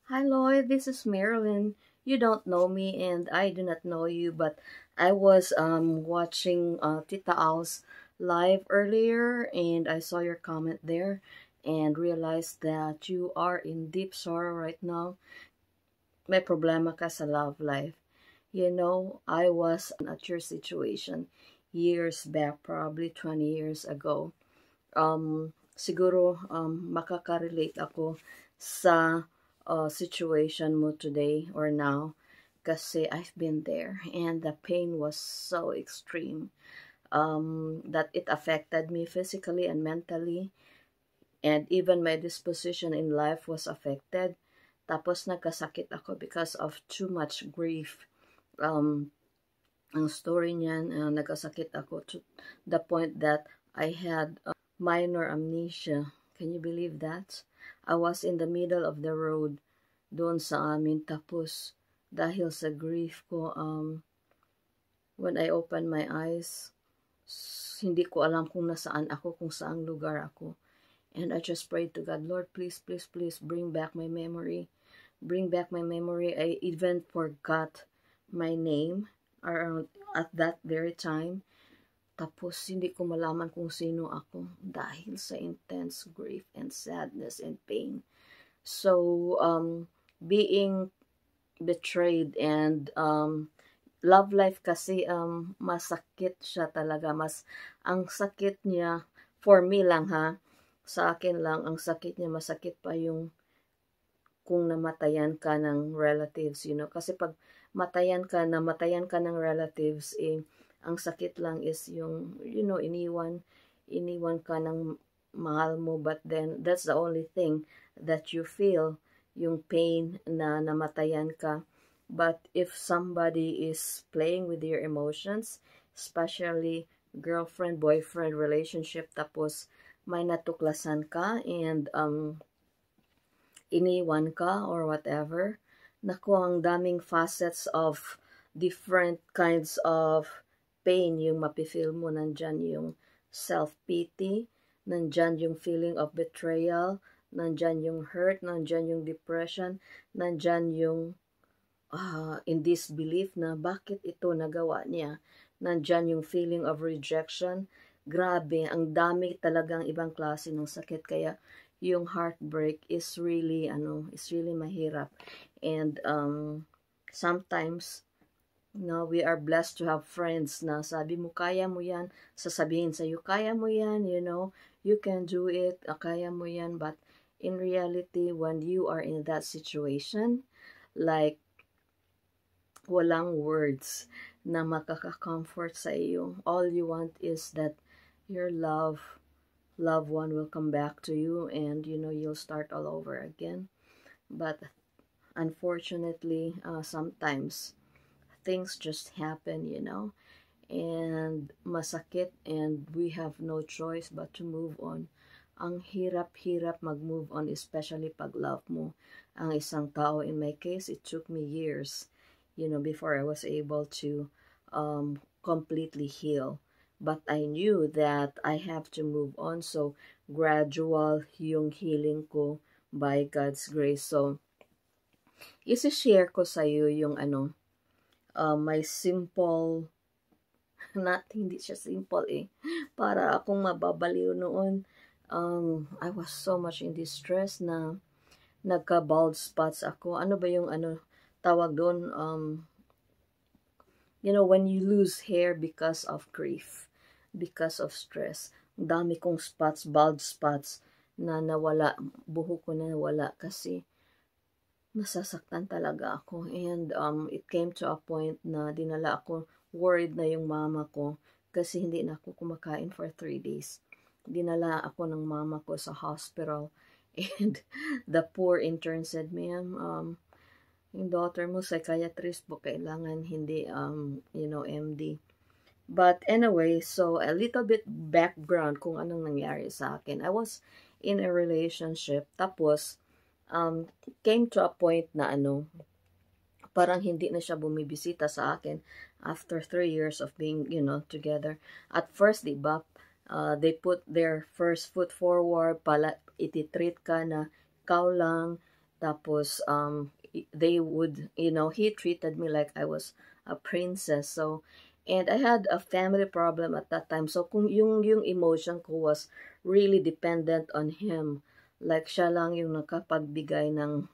Hi Lloyd, this is Marilyn. You don't know me and I do not know you, but I was watching Tita Al's live earlier and I saw your comment there and realized that you are in deep sorrow right now. May problema ka sa love life. You know, I was at your situation years back, probably 20 years ago. Siguro makaka-relate ako sa situation mo today or now kasi I've been there and the pain was so extreme that it affected me physically and mentally, and even my disposition in life was affected. Tapos nagkasakit ako because of too much grief. um, ang story niyan, nagkasakit ako to the point that I had minor amnesia. Can you believe that? I was in the middle of the road doon sa amin. Tapos, dahil sa grief ko, when I opened my eyes, hindi ko alam kung nasaan ako, kung saang lugar ako. And I just prayed to God, Lord, please, please, please, bring back my memory. Bring back my memory. I even forgot my name around at that very time. Tapos, hindi ko malaman kung sino ako dahil sa intense grief and sadness and pain. So, being betrayed and love life kasi masakit siya talaga. Ang sakit niya, for me lang ha, sa akin lang, ang sakit niya, masakit pa yung kung namatayan ka ng relatives, Kasi pag namatayan ka ng relatives, ang sakit lang is yung, iniwan ka ng mahal mo, but then, that's the only thing that you feel, yung pain na namatayan ka. But if somebody is playing with your emotions, especially girlfriend, boyfriend relationship, tapos may natuklasan ka and iniwan ka or whatever, naku, ang daming facets of different kinds of pain yung mapifeel mo. Nandyan yung self-pity, nandyan yung feeling of betrayal, nandyan yung hurt, nandyan yung depression, nandyan yung in disbelief na bakit ito nagawa niya, nandyan yung feeling of rejection. Grabe, ang dami talagang ibang klase ng sakit, kaya yung heartbreak is really mahirap. And sometimes, we are blessed to have friends na sabi mo, kaya mo yan, sasabihin sa'yo, kaya mo yan, you can do it, kaya mo yan. But in reality, when you are in that situation, like, walang words na makaka-comfort sa iyo. All you want is that your loved one will come back to you and you'll start all over again. But unfortunately, sometimes things just happen, and masakit, and we have no choice but to move on. Ang hirap-hirap mag-move on, especially pag love mo ang isang tao. In my case, it took me years, before I was able to completely heal. But I knew that I have to move on. So, gradual yung healing ko by God's grace. So, isi-share ko sa iyo yung my simple, hindi siya simple para akong mababaliw noon. I was so much in distress na nagka-bald spots ako. Ano ba yung tawag doon? When you lose hair because of grief, because of stress. Ang dami kong spots, bald spots, na nawala. Buhok ko na nawala kasi nasasaktan talaga ako. And it came to a point na dinala ako, worried na yung mama ko kasi hindi na ako kumakain for 3 days. Dinala ako ng mama ko sa hospital and the poor intern said, ma'am, yung daughter mo psychiatrist po, kailangan hindi MD. But anyway, so a little bit background kung anong nangyari sa akin. I was in a relationship, tapos came to a point na parang hindi na siya bumibisita sa akin after 3 years of being, together. At first, di ba, they put their first foot forward, pala ititreat ka na ikaw lang, Tapos, they would, he treated me like I was a princess. So, and I had a family problem at that time. So, kung yung emotion ko was really dependent on him. Like, siya lang yung nakapagbigay ng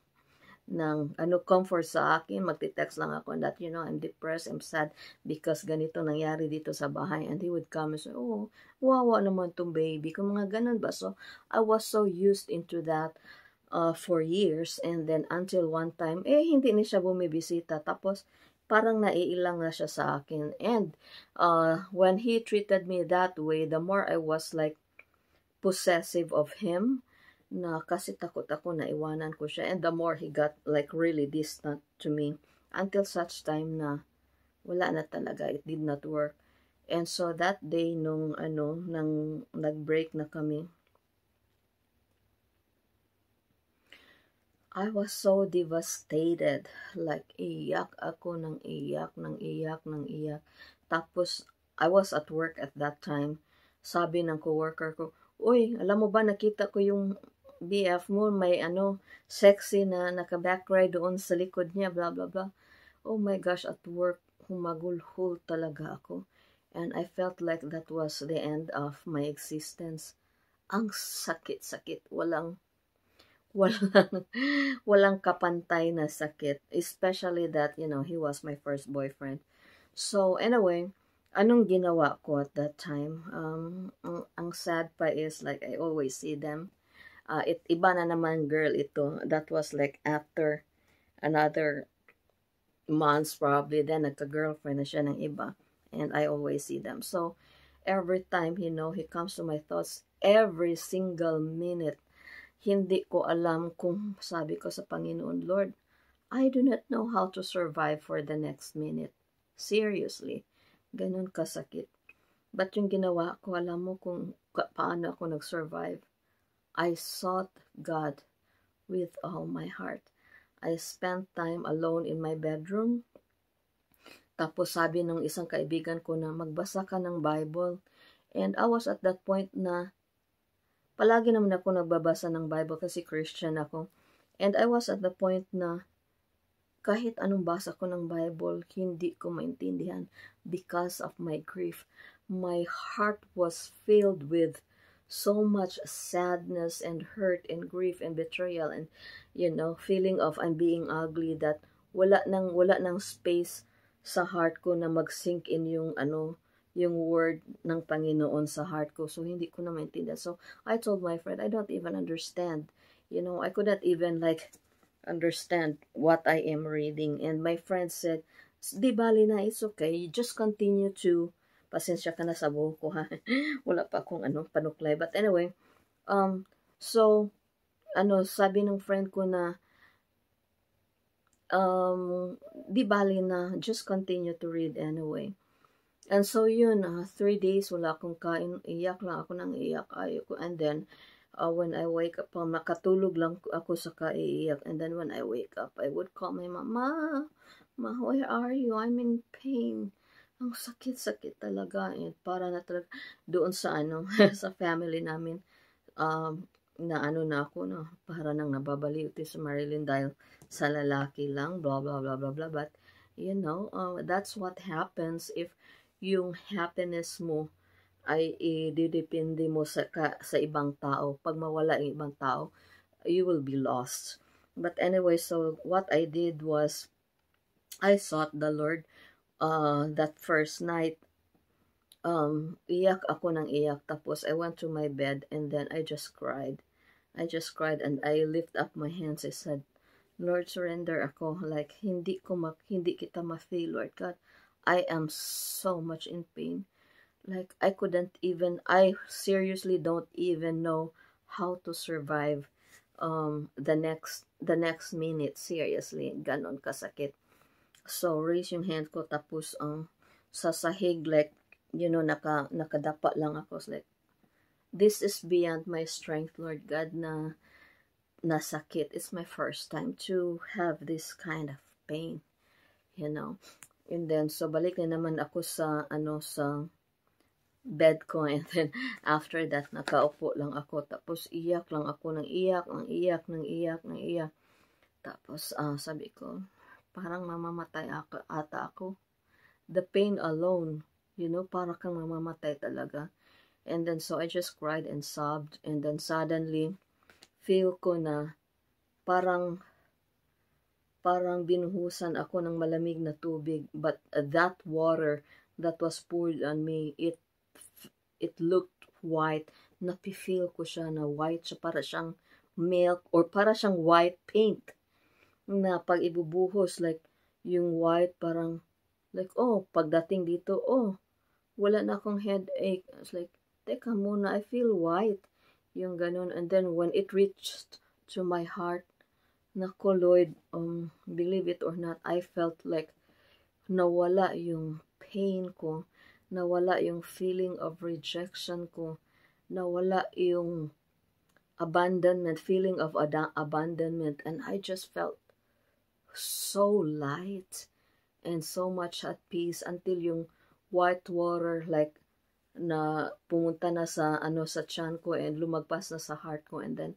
comfort sa akin. Magti-text lang ako that, I'm depressed, I'm sad because ganito nangyari dito sa bahay. And he would come and say, oh, wawa naman tong baby. Kung mga ganun ba. So, I was so used into that for years. And then, until one time, hindi na siya bumibisita. Tapos, parang naiilang na siya sa akin. And, when he treated me that way, the more I was like, possessive of him, na kasi takot ako na iwanan ko siya, and the more he got like really distant to me until such time na wala na talaga, it did not work. And so that day nung nang nag-break na kami, I was so devastated, like iyak ako ng iyak ng iyak ng iyak. Tapos I was at work at that time. Sabi ng coworker ko, uy, alam mo ba, nakita ko yung BF mo, may sexy na naka-back ride doon sa likod niya, blah, blah, blah. Oh my gosh, at work, humagulhol talaga ako. And I felt like that was the end of my existence. Ang sakit-sakit. Walang, walang kapantay na sakit. Especially that, he was my first boyfriend. So, anyway, anong ginawa ko at that time? Ang sad pa is, like, I always see them. Iba na naman girl ito. That was like after another months probably. Then nagka-girlfriend na siya ng iba. And I always see them. So, every time, he comes to my thoughts every single minute. Hindi ko alam kung sabi ko sa Panginoon, Lord, I do not know how to survive for the next minute. Seriously. Ganun kasakit. But yung ginawa ko, alam mo kung paano ako nag-survive. I sought God with all my heart. I spent time alone in my bedroom. Tapos sabi ng isang kaibigan ko na magbasa ka ng Bible. And I was at that point na palagi naman ako nagbabasa ng Bible kasi Christian ako. And I was at the point na kahit anong basa ko ng Bible, hindi ko maintindihan because of my grief. My heart was filled with so much sadness and hurt and grief and betrayal and feeling of I'm being ugly, that wala nang space sa heart ko na mag-sink in yung word ng Panginoon sa heart ko. So hindi ko na maintindihan. So I told my friend, I don't even understand. I could not even like understand what I am reading. And my friend said, di bali na, it's okay. You just continue to, pasensya ka na sa buhok ko, ha. Wala pa akong panuklay. But anyway, so, sabi ng friend ko na, di bali na, just continue to read anyway. And so yun, 3 days, wala akong kain, iyak lang ako ng iyak, ayoko. And then, when I wake up, makatulog lang ako sa kaiiyak. And then when I wake up, I would call my mama, Ma, where are you? I'm in pain. Ang sakit-sakit talaga. And para na talaga doon sa sa family namin, na na ako, no, para nang nababaliw si Marilyn dahil sa lalaki lang, blah, blah, blah, blah, blah. But, that's what happens if yung happiness mo ay ididepende mo sa ibang tao. Pag mawala yung ibang tao, you will be lost. But anyway, so what I did was, I sought the Lord that first night. Iyak ako ng iyak. Tapos I went to my bed and then I just cried. And I lift up my hands. I said, Lord, surrender ako. Like, hindi kita ma-feel, Lord God. I am so much in pain. Like, I seriously don't even know how to survive the next minute. Seriously, ganon kasakit. So, raise yung hand ko, tapos sa sahig, like, nakadapa lang ako. Like, this is beyond my strength, Lord God, na nasakit. It's my first time to have this kind of pain, And then, so, balik na naman ako sa bed ko. And then, after that, nakaupo lang ako. Tapos, iyak lang ako ng iyak, ng iyak, ng iyak, ng iyak. Tapos, sabi ko, parang mamamatay ata ako. The pain alone, para kang mamamatay talaga. And then, so I just cried and sobbed. And then, suddenly, feel ko na parang binuhusan ako ng malamig na tubig. But that water that was poured on me, it looked white. Napifeel ko siya na white siya, para siyang milk or para siyang white paint na pag ibubuhos, like yung white parang like, pagdating dito, wala na akong headache. It's like, teka muna, I feel white, yung ganun. And then when it reached to my heart, nako Lord, believe it or not, I felt like nawala yung pain ko, nawala yung feeling of rejection ko, nawala yung feeling of abandonment, and I just felt so light and so much at peace until yung white water like na pumunta na sa sa tiyan ko and lumagpas na sa heart ko, and then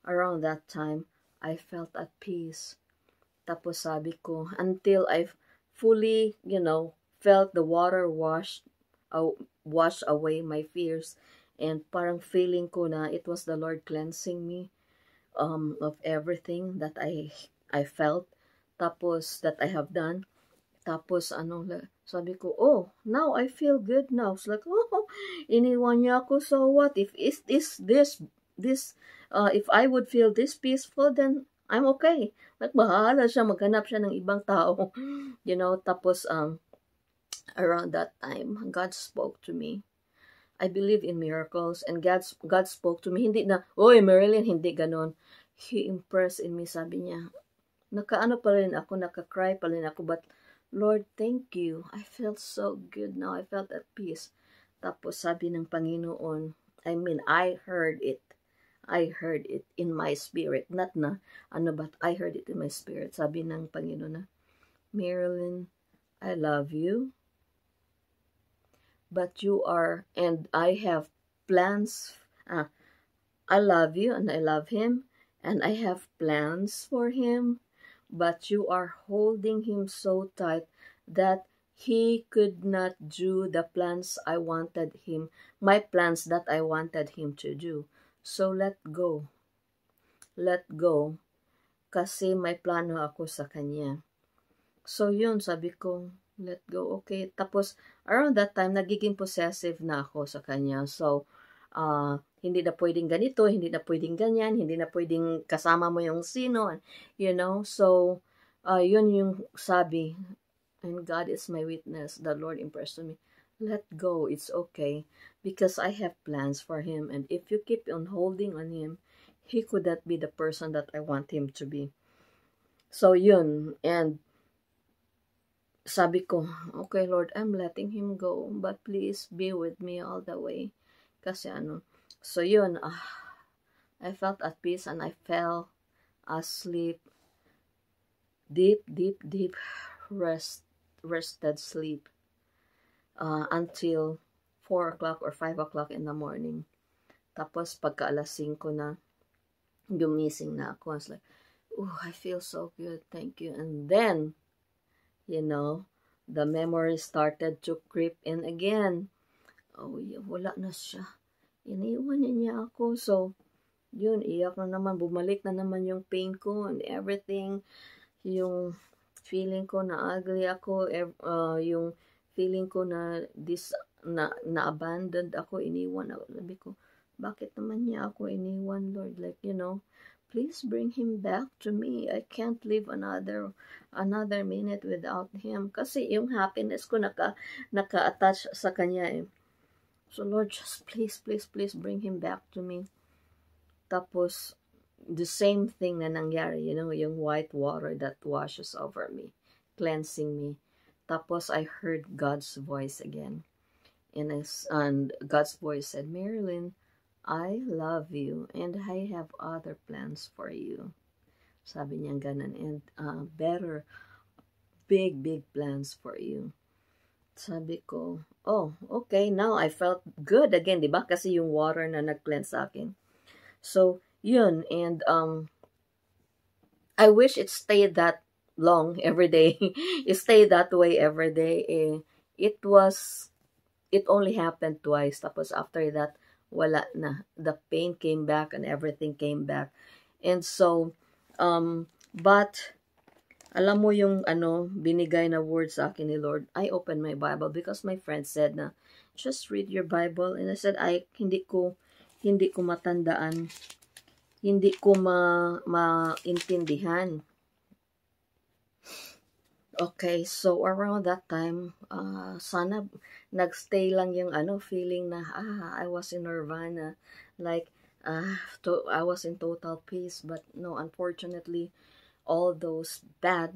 around that time I felt at peace. Tapos sabi ko, until I fully, felt the water wash away my fears, and parang feeling ko na it was the Lord cleansing me of everything that I felt, tapos that I have done. Tapos sabi ko, now I feel good now. It's like, iniwan niya ako, so what? If if I would feel this peaceful, then I'm okay. Like, bahala siya, maghanap siya ng ibang tao. Tapos around that time, God spoke to me. I believe in miracles, and God spoke to me. Hindi na, oy Marilyn, hindi ganon. He impressed in me, sabi niya. Nakaano pa rin ako, nakakry pa rin ako, but Lord, thank you. I felt so good now. I felt at peace. Tapos sabi ng Panginoon, I heard it. I heard it in my spirit. Not na, but I heard it in my spirit. Sabi ng Panginoon na, Marilyn, I love you. But you are, and I have plans. I love you and I love him, and I have plans for him, but you are holding him so tight that he could not do the plans I wanted him, my plans that I wanted him to do. So let go. Let go. Kasi may plano ako sa kanya. So yun, sabi ko, let go. Okay. Tapos, around that time, nagiging possessive na ako sa kanya. So, hindi na pwedeng ganito, hindi na pwedeng ganyan, hindi na pwedeng kasama mo yung sino, So, yun yung sabi, and God is my witness, the Lord impressed on me, let go, it's okay, because I have plans for him, and if you keep on holding on him, he could not be the person that I want him to be. So, yun, and sabi ko, okay Lord, I'm letting him go, but please be with me all the way. Kasi so yun, I felt at peace and I fell asleep. Deep rested sleep. Until 4 o'clock or 5 o'clock in the morning. Tapos pagka alas 5 na, gumising na ako. I was like, I feel so good, thank you. And then, the memory started to creep in again. Wala na siya. Iniwan niya ako. So, yun, iyak na naman. Bumalik na naman yung pain ko and everything. Yung feeling ko na ugly ako. Yung feeling ko na na-abandoned ako. Iniwan ako. Sabi ko, bakit naman niya ako iniwan, Lord? Like, please bring him back to me. I can't live another minute without him. Kasi yung happiness ko naka-attach sa kanya eh. So Lord, just please bring him back to me. Tapos, the same thing na nangyari, yung white water that washes over me, cleansing me. Tapos, I heard God's voice again. And God's voice said, Marilyn, I love you and I have other plans for you. Sabi niya ganun. And better, big plans for you. Sabi ko, okay, now I felt good again, diba? Kasi yung water na nag-cleanse sa akin. So, yun. And I wish it stayed that long every day. It stayed that way every day. It was, it only happened twice. Tapos after that, wala na. The pain came back and everything came back. And so, but, alam mo yung binigay na word sa akin ni Lord, I opened my Bible because my friend said na, just read your Bible. And I said, hindi ko matandaan, hindi ko maintindihan. Okay, so around that time, sana nagstay lang yung feeling na, I was in nirvana, like, I was in total peace. But no, unfortunately, all those bad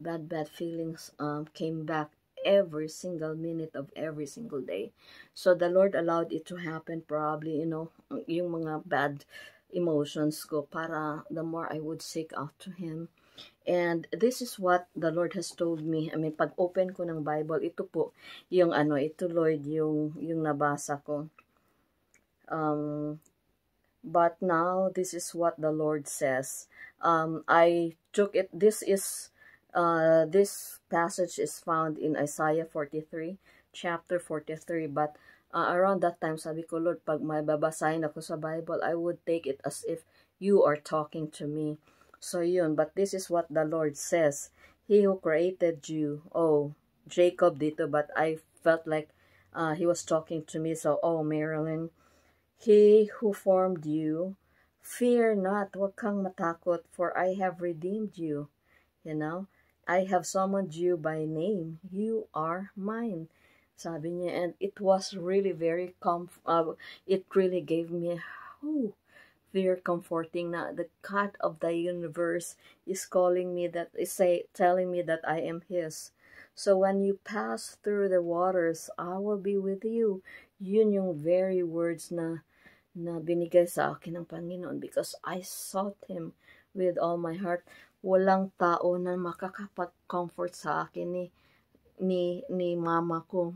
feelings came back every single minute of every single day. So the Lord allowed it to happen, probably, yung mga bad emotions ko, para the more I would seek out to Him. And this is what the Lord has told me. I mean, pag open ko ng Bible, ito po yung ito Lord, yung nabasa ko. But now this is what the Lord says. I took it, this passage is found in Isaiah 43, chapter 43. But around that time, sabi ko, Lord, pag may babasahin ako sa Bible, I would take it as if you are talking to me. So yun, but this is what the Lord says. He who created you, Jacob dito, but I felt like he was talking to me. So, Marilyn, He who formed you, fear not, huwag kang matakot, for I have redeemed you. I have summoned you by name. You are mine. Sabi niya, and it was really very it really gave me very comforting na the God of the universe is calling me, telling me that I am His. So when you pass through the waters, I will be with you. Yun yung very words na binigay sa akin ng Panginoon, because I sought Him with all my heart. Walang tao na makakapag-comfort sa akin ni mama ko.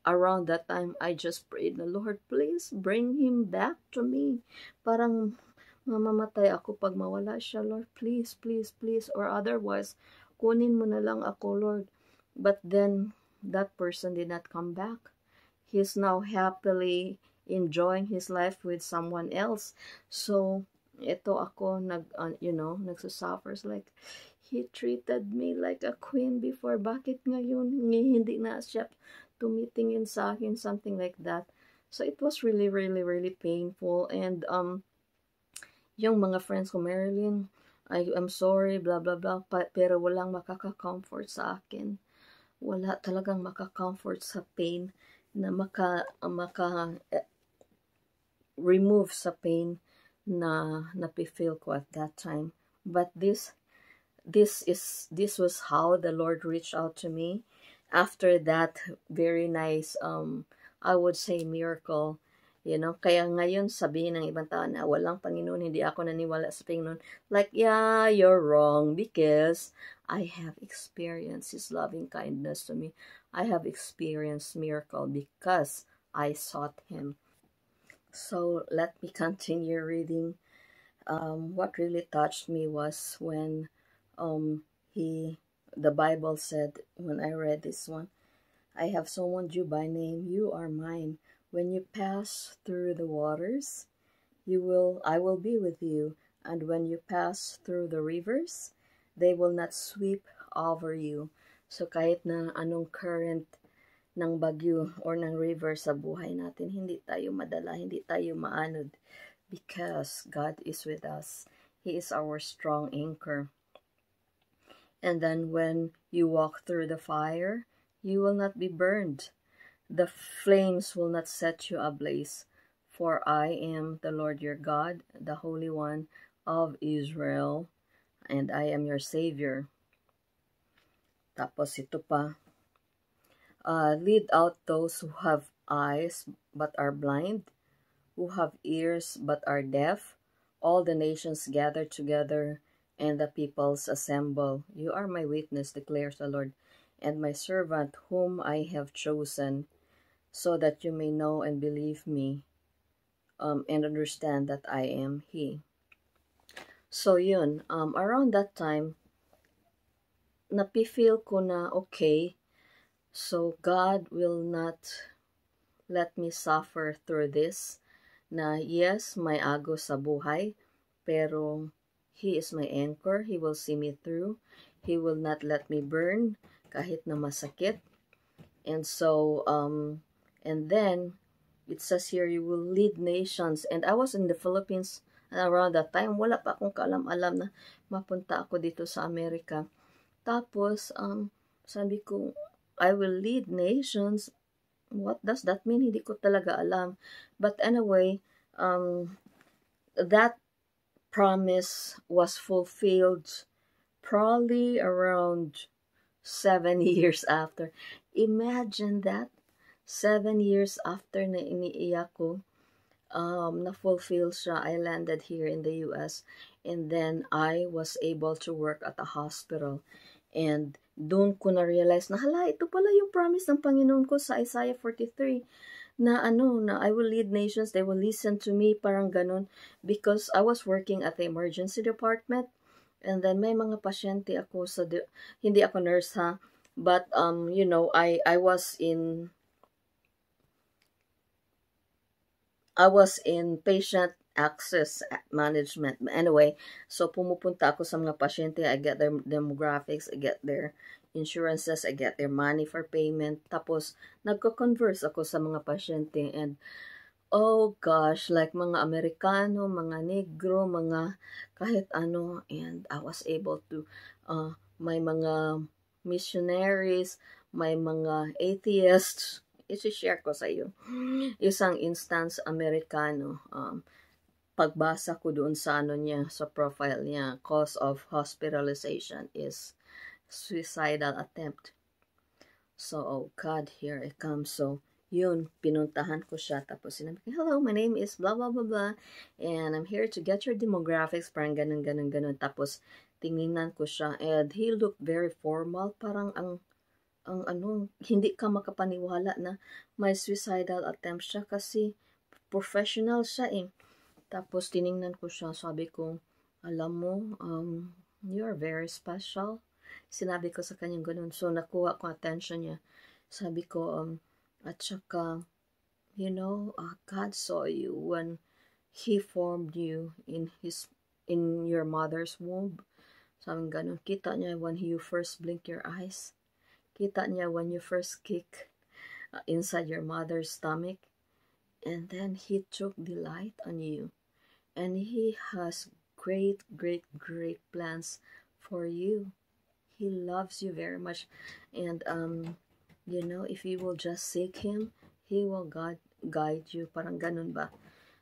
Around that time, I just prayed, the Lord, please bring him back to me. Parang mamamatay ako pag mawala siya, Lord. Please, please, please. Or otherwise, kunin mo na lang ako, Lord. But then, that person did not come back. He's now happily enjoying his life with someone else. So, ito ako, nagsusuffer. Like, he treated me like a queen before. Bakit ngayon hindi na siya tumitingin sa akin, something like that. So it was really, really, really painful. And yung mga friends ko, Marilyn, I'm sorry, blah, blah, blah, pero walang makaka-comfort sa akin. Wala talagang makaka-comfort sa pain, na remove sa pain na napi-feel ko at that time. But this was how the Lord reached out to me after that very nice I would say miracle. Kaya ngayon sabihin ng ibang tao na walang Panginoon, hindi ako naniwala sa Panginoon, like, yeah, you're wrong, because I have experienced His loving kindness to me. I have experienced miracle because I sought Him. So let me continue reading. What really touched me was when the Bible said, when I read this one, I have summoned you by name, you are mine. When you pass through the waters, I will be with you. And when you pass through the rivers, they will not sweep over you. So kahit na anong current ng bagyo or ng river sa buhay natin, hindi tayo madala, hindi tayo maanod, because God is with us. He is our strong anchor. And then when you walk through the fire, you will not be burned. The flames will not set you ablaze. For I am the Lord your God, the Holy One of Israel, and I am your Savior. Tapos ito pa, lead out those who have eyes but are blind, who have ears but are deaf. All the nations gather together, and the peoples assemble. You are my witness, declares the Lord, and my servant whom I have chosen, so that you may know and believe me, and understand that I am He. So yun, around that time, napifeel ko na okay, so God will not let me suffer through this, na yes, may agos sa buhay, pero He is my anchor. He will see me through. He will not let me burn kahit na masakit. And so, and then, it says here, you will lead nations. And I was in the Philippines around that time. Wala pa akong kaalam-alam na mapunta ako dito sa Amerika. Tapos, sabi ko, I will lead nations. What does that mean? Hindi ko talaga alam. But anyway, that promise was fulfilled probably around 7 years after. Imagine that. 7 years after na iniiyak ko, na-fulfill siya. I landed here in the US. And then, I was able to work at a hospital. And doon ko na-realize na, hala, ito pala yung promise ng Panginoon ko sa Isaiah 43. Na na I will lead nations, they will listen to me, parang ganun. Because I was working at the emergency department. And then, may mga pasyente ako sa, hindi ako nurse ha. But, you know, I was in patient access management. Anyway, so pumupunta ako sa mga pasyente, I get their demographics, I get their insurances, I get their money for payment. Tapos, nagko-converse ako sa mga pasyente. And, oh gosh, like mga Amerikano, mga Negro, mga kahit ano. And I was able to, may mga missionaries, may mga atheists, isi-share ko sa iyo. Isang instance, Amerikano, pagbasa ko doon sa ano niya, sa profile niya, cause of hospitalization is suicidal attempt. So, oh God, here it comes. So, yun, pinuntahan ko siya. Tapos sinabi ko, hello, my name is blah, blah, blah, blah. And I'm here to get your demographics. Parang ganun, ganun, ganun. Tapos, tingnan ko siya. And he looked very formal. Parang ang ano, hindi ka makapaniwala na may suicidal attempt siya kasi professional siya eh. Tapos tiningnan ko siya, sabi ko, alam mo, you are very special. Sinabi ko sa kanya ganun. So nakuha ko attention niya. Sabi ko, at saka, you know, God saw you when He formed you in your mother's womb. Sabi ganun, kita niya when you first blink your eyes. Kita niya when you first kick inside your mother's stomach. And then He took delight on you. And He has great, great, great plans for you. He loves you very much. And, you know, if you will just seek Him, He will guide you. Parang ganun ba?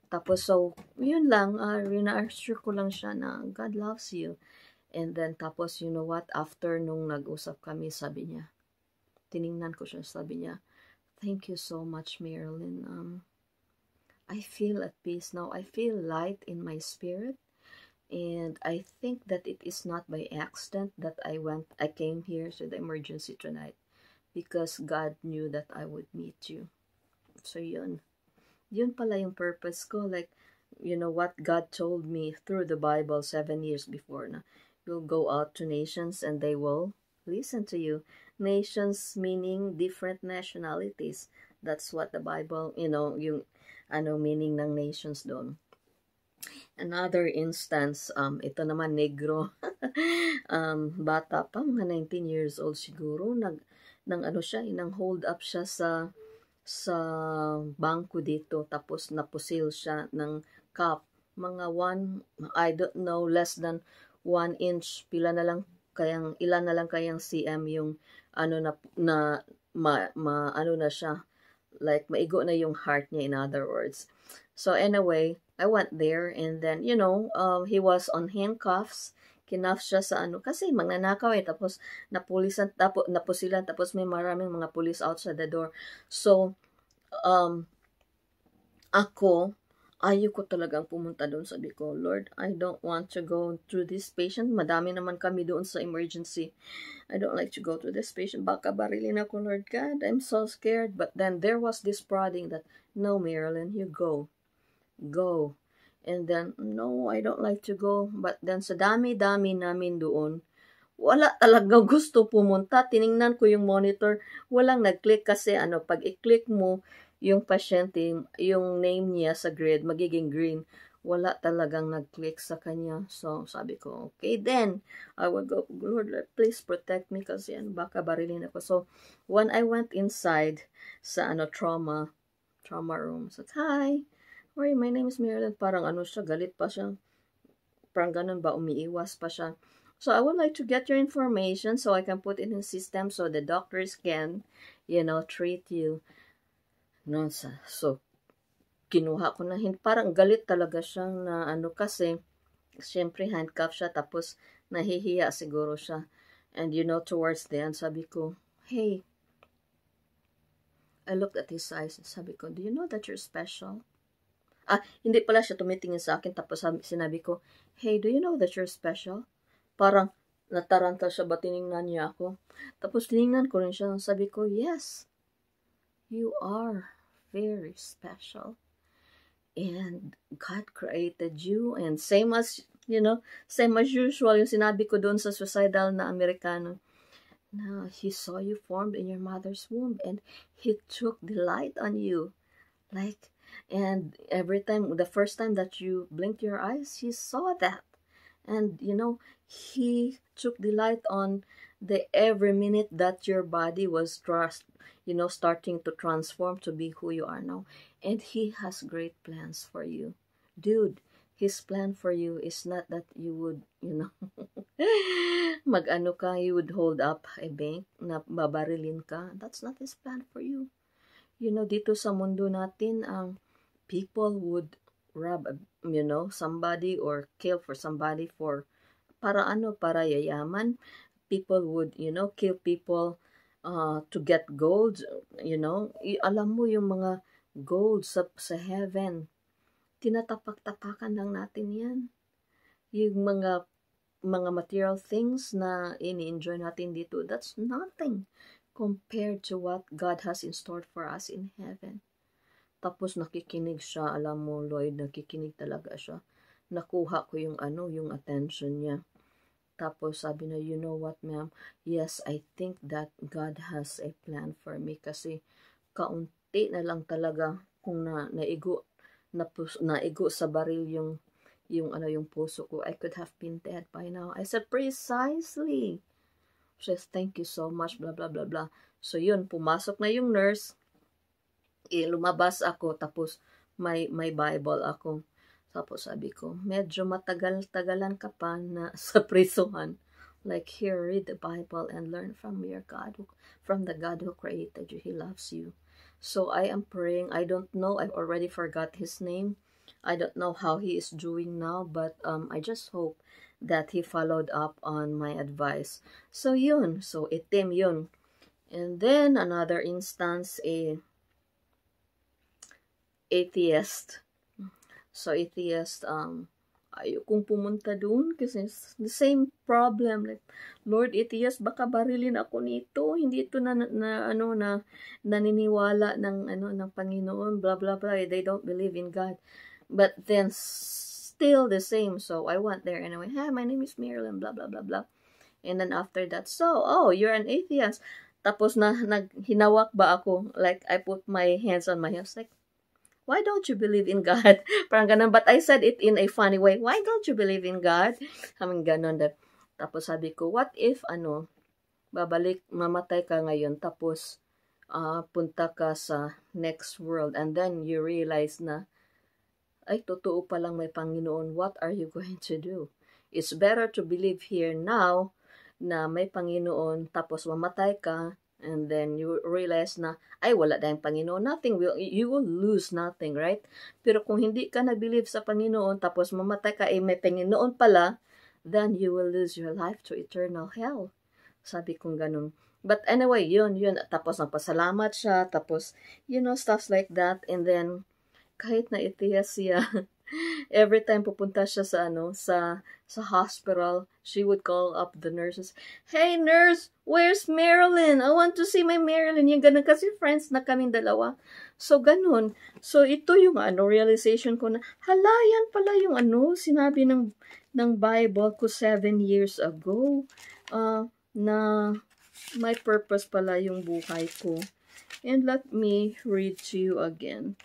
Tapos, so, yun lang. Rina-assure ko lang siya na God loves you. And then, tapos, you know what? After nung nag-usap kami, sabi niya, tiningnan ko siya, sabi niya, thank you so much, Marilyn. I feel at peace now. I feel light in my spirit. And I think that it is not by accident that I came here to the emergency tonight. Because God knew that I would meet you. So yun. Yun pala yung purpose ko. Like, you know what God told me through the Bible 7 years before na you'll go out to nations and they will listen to you. Nations meaning different nationalities. That's what the Bible, you know, yung meaning ng nations doon. Another instance, ito naman negro. Bata pa, mga 19 years old siguro, nang hold up siya sa bangko dito, tapos napusil siya ng cup. Mga I don't know, less than 1 inch, ilan na lang kayang cm yung na siya, like maigo na yung heart niya, in other words. So anyway, I went there, and then, you know, he was on handcuffs. Kinaf siya sa kasi magnanakaw eh, tapos napusilan, tapos may maraming mga police outside the door. So, ako, ayoko talagang pumunta doon. Sabi ko, Lord, I don't want to go through this patient. Madami naman kami doon sa emergency. I don't like to go through this patient. Baka barilin ako, Lord God. I'm so scared. But then there was this prodding that, no, Marilyn, you go. Go. And then, no, I don't like to go. But then sa dami-dami namin doon, wala talagang gusto pumunta. Tiningnan ko yung monitor, walang nag-click kasi pag i-click mo yung pasyente, yung name niya sa grid, magiging green. Wala talagang nag-click sa kanya. So, sabi ko, okay then, I will go, Lord, please protect me kasi baka barilin ako. So, when I went inside sa trauma room, so, hi, sorry, my name is Marilyn. Parang siya, galit pa siya. Parang ganun ba, umiiwas pa siya. So, I would like to get your information so I can put it in the system so the doctors can, treat you. No, so, kinuha ko na, parang galit talaga siya na kasi, syempre handcuff siya, tapos nahihiya siguro siya. And towards the end, sabi ko, hey, I looked at his eyes, sabi ko, do you know that you're special? Hindi pala siya tumitingin sa akin, tapos sinabi ko, hey, do you know that you're special? Parang nataranta siya, ba tiningnan niya ako? Tapos tiningnan ko rin siya, sabi ko, yes, you are very special. And God created you, and same as usual, yung sinabi ko doon sa suicidal na Amerikano, na He saw you formed in your mother's womb, and He took delight on you. And every time, the first time that you blinked your eyes, He saw that. And, He took delight on the every minute that your body was starting to transform to be who you are now. And He has great plans for you. Dude, His plan for you is not that you would, you would hold up a bank na babarilin ka. That's not His plan for you. Dito sa mundo natin, people would rob, somebody or kill for somebody para yayaman. People would, kill people to get gold, alam mo yung mga gold sa heaven, tinatapak-tapakan lang natin yan. Yung mga material things na ini-enjoy natin dito, that's nothing compared to what God has in store for us in heaven. Tapos nakikinig siya, alam mo Lloyd, nakikinig talaga siya. Nakuha ko yung attention niya. Tapos sabi na, you know what ma'am, yes, I think that God has a plan for me kasi kaunti na lang talaga kung naigo sa baril yung puso ko, I could have been dead by now. I said, precisely. She says, thank you so much, blah, blah, blah, blah. So, yun, pumasok na yung nurse, lumabas ako, tapos may Bible ako. Tapos sabi ko, medyo matagal-tagalan ka pa na sa prisuhan. Like, here, read the Bible and learn from your God, from the God who created you. He loves you. So, I am praying. I don't know. I've already forgot his name. I don't know how he is doing now, but I just hope that he followed up on my advice. So, yun. So, itim yun. And then, another instance, atheist. So, atheist, ayokong pumunta doon kasi the same problem. Like, Lord, atheist, baka barilin ako nito. Hindi ito naniniwala ng Panginoon, blah, blah, blah. They don't believe in God. But then, still the same. So, I went there and I went, hi, my name is Marilyn, blah, blah, blah, blah. And then after that, you're an atheist. Tapos hinawak ba ako? Like, I put my hands on my hips, like, why don't you believe in God? Parang ganun. But I said it in a funny way. Why don't you believe in God? Kaming ganun. Tapos sabi ko, what if, mamatay ka ngayon, tapos, punta ka sa next world, and then you realize na, ay, totoo palang may Panginoon, what are you going to do? It's better to believe here now na may Panginoon, tapos mamatay ka, and then you realize na, ay, wala tayong Panginoon, you will lose nothing, right? Pero kung hindi ka nag-believe sa Panginoon, tapos mamatay ka, may Panginoon pala, then you will lose your life to eternal hell. Sabi kong ganun. But anyway, yun. Tapos nagpasalamat siya, tapos, stuff like that, and then, kahit na atheist siya, every time pupunta siya sa hospital, she would call up the nurses, hey nurse, where's Marilyn? I want to see my Marilyn. Yung ganun kasi friends na kaming dalawa. So ganun. So ito yung realization ko na, hala, yan pala yung sinabi ng Bible ko 7 years ago. na may purpose pala yung buhay ko. And let me read to you again.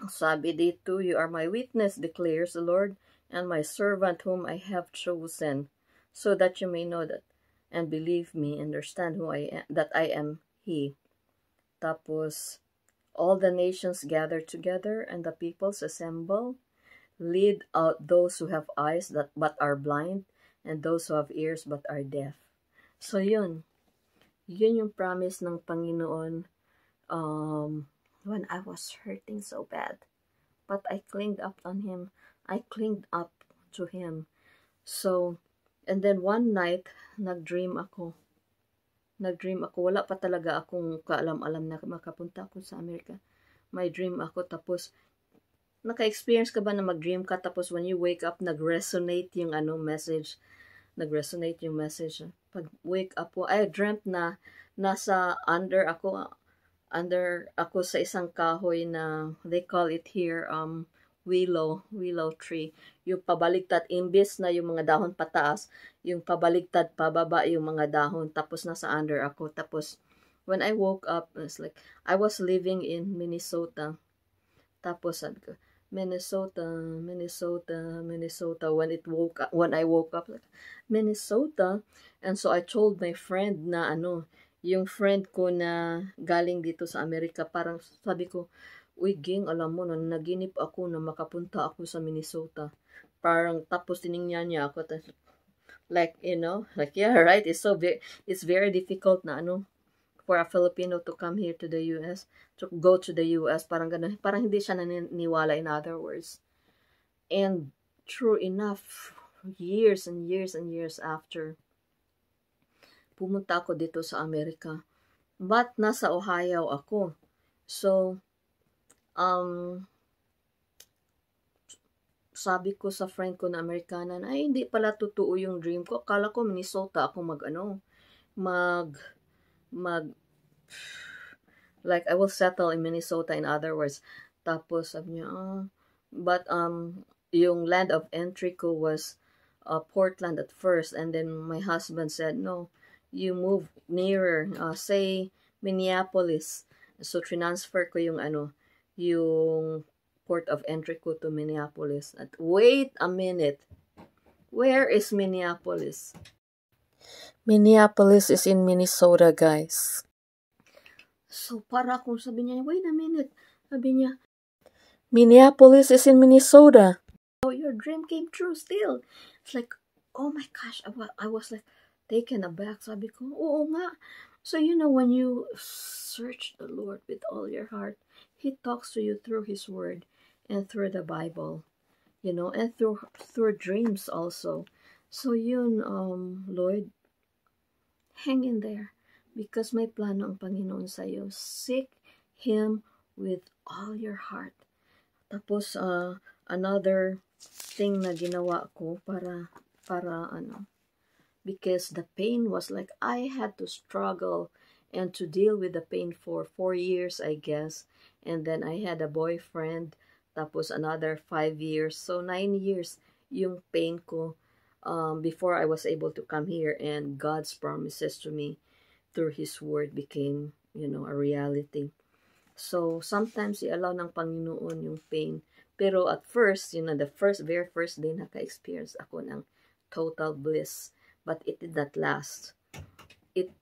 Sabi dito, you are my witness, declares the Lord, and my servant whom I have chosen, so that you may know that and believe me, understand who I am, that I am He. Tapos, all the nations gather together, and the peoples assemble. Lead out those who have eyes that but are blind, and those who have ears but are deaf. So yun yung promise ng Panginoon when I was hurting so bad. But I clinged up on Him. I clinged up to Him. So, and then one night, nag-dream ako. Wala pa talaga akong kaalam-alam na makapunta ako sa Amerika. May dream ako, tapos, naka-experience ka ba na mag-dream ka, tapos when you wake up, nag-resonate yung message. Nag-resonate yung message. Pag wake up ko, I dreamt na nasa under ako sa isang kahoy na, they call it here, willow tree. Yung pabaligtad, imbis na yung mga dahon pataas, yung pabaligtad pababa yung mga dahon, tapos nasa under ako. Tapos, when I woke up, it's like, I was living in Minnesota. Tapos, sabi ko, Minnesota. When I woke up, like, Minnesota. And so, I told my friend na yung friend ko na galing dito sa Amerika, parang sabi ko, uy, Ging, alam mo, naginip ako na makapunta ako sa Minnesota. Parang, tapos tiningnan niya ako, like, yeah, right, it's very difficult na, for a Filipino to come here to the U.S., to go to the U.S., parang ganun, parang hindi siya naniniwala, in other words. And, true enough, years and years and years after, pumunta ako dito sa Amerika. But, nasa Ohio ako. So, sabi ko sa friend ko na Amerikana na, ay, hindi pala totoo yung dream ko. Akala ko Minnesota ako like, I will settle in Minnesota, in other words. Tapos, sabi niya, but, yung land of entry ko was Portland at first, and then my husband said, no, you move nearer, say Minneapolis. So, transfer ko yung yung port of entry ko to Minneapolis. At wait a minute, where is Minneapolis? Minneapolis is in Minnesota, guys. So, para akong sabi niya, wait a minute, sabi niya, Minneapolis is in Minnesota. Oh, your dream came true still. It's like, oh my gosh, I was like taken aback. Sabi ko, oo nga. So, when you search the Lord with all your heart, He talks to you through His Word and through the Bible, and through dreams also. So, Lord, hang in there, because may plano ang Panginoon sa iyo. Seek Him with all your heart. Tapos, another thing na ginawa ko para because the pain was like, I had to struggle and to deal with the pain for 4 years, I guess. And then I had a boyfriend, tapos another 5 years. So, 9 years yung pain ko before I was able to come here, and God's promises to me through His Word became, a reality. So, sometimes i-allow ng Panginoon yung pain. Pero at first, the very first day naka-experience ako ng total bliss. But it did not last. It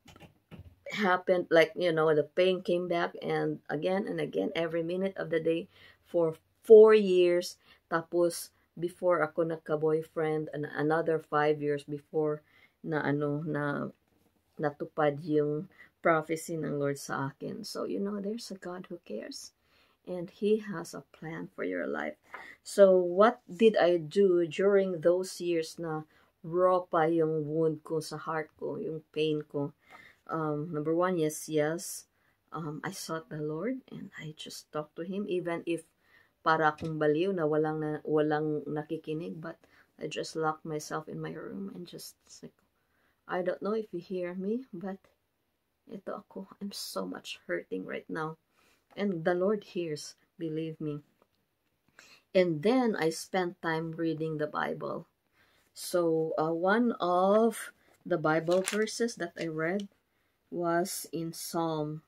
happened like, the pain came back and again, every minute of the day for 4 years. Tapos, before ako nagka-boyfriend, another 5 years before na natupad yung prophecy ng Lord sa akin. So, there's a God who cares. And He has a plan for your life. So, what did I do during those years na raw pa yung wound ko sa heart ko, yung pain ko? Number one, yes, I sought the Lord and I just talked to Him, even if para akong baliw na walang nakikinig, but I just locked myself in my room and just like, I don't know if you hear me, but ito ako, I'm so much hurting right now. And the Lord hears, believe me. And then I spent time reading the Bible. So, one of the Bible verses that I read was in Psalm,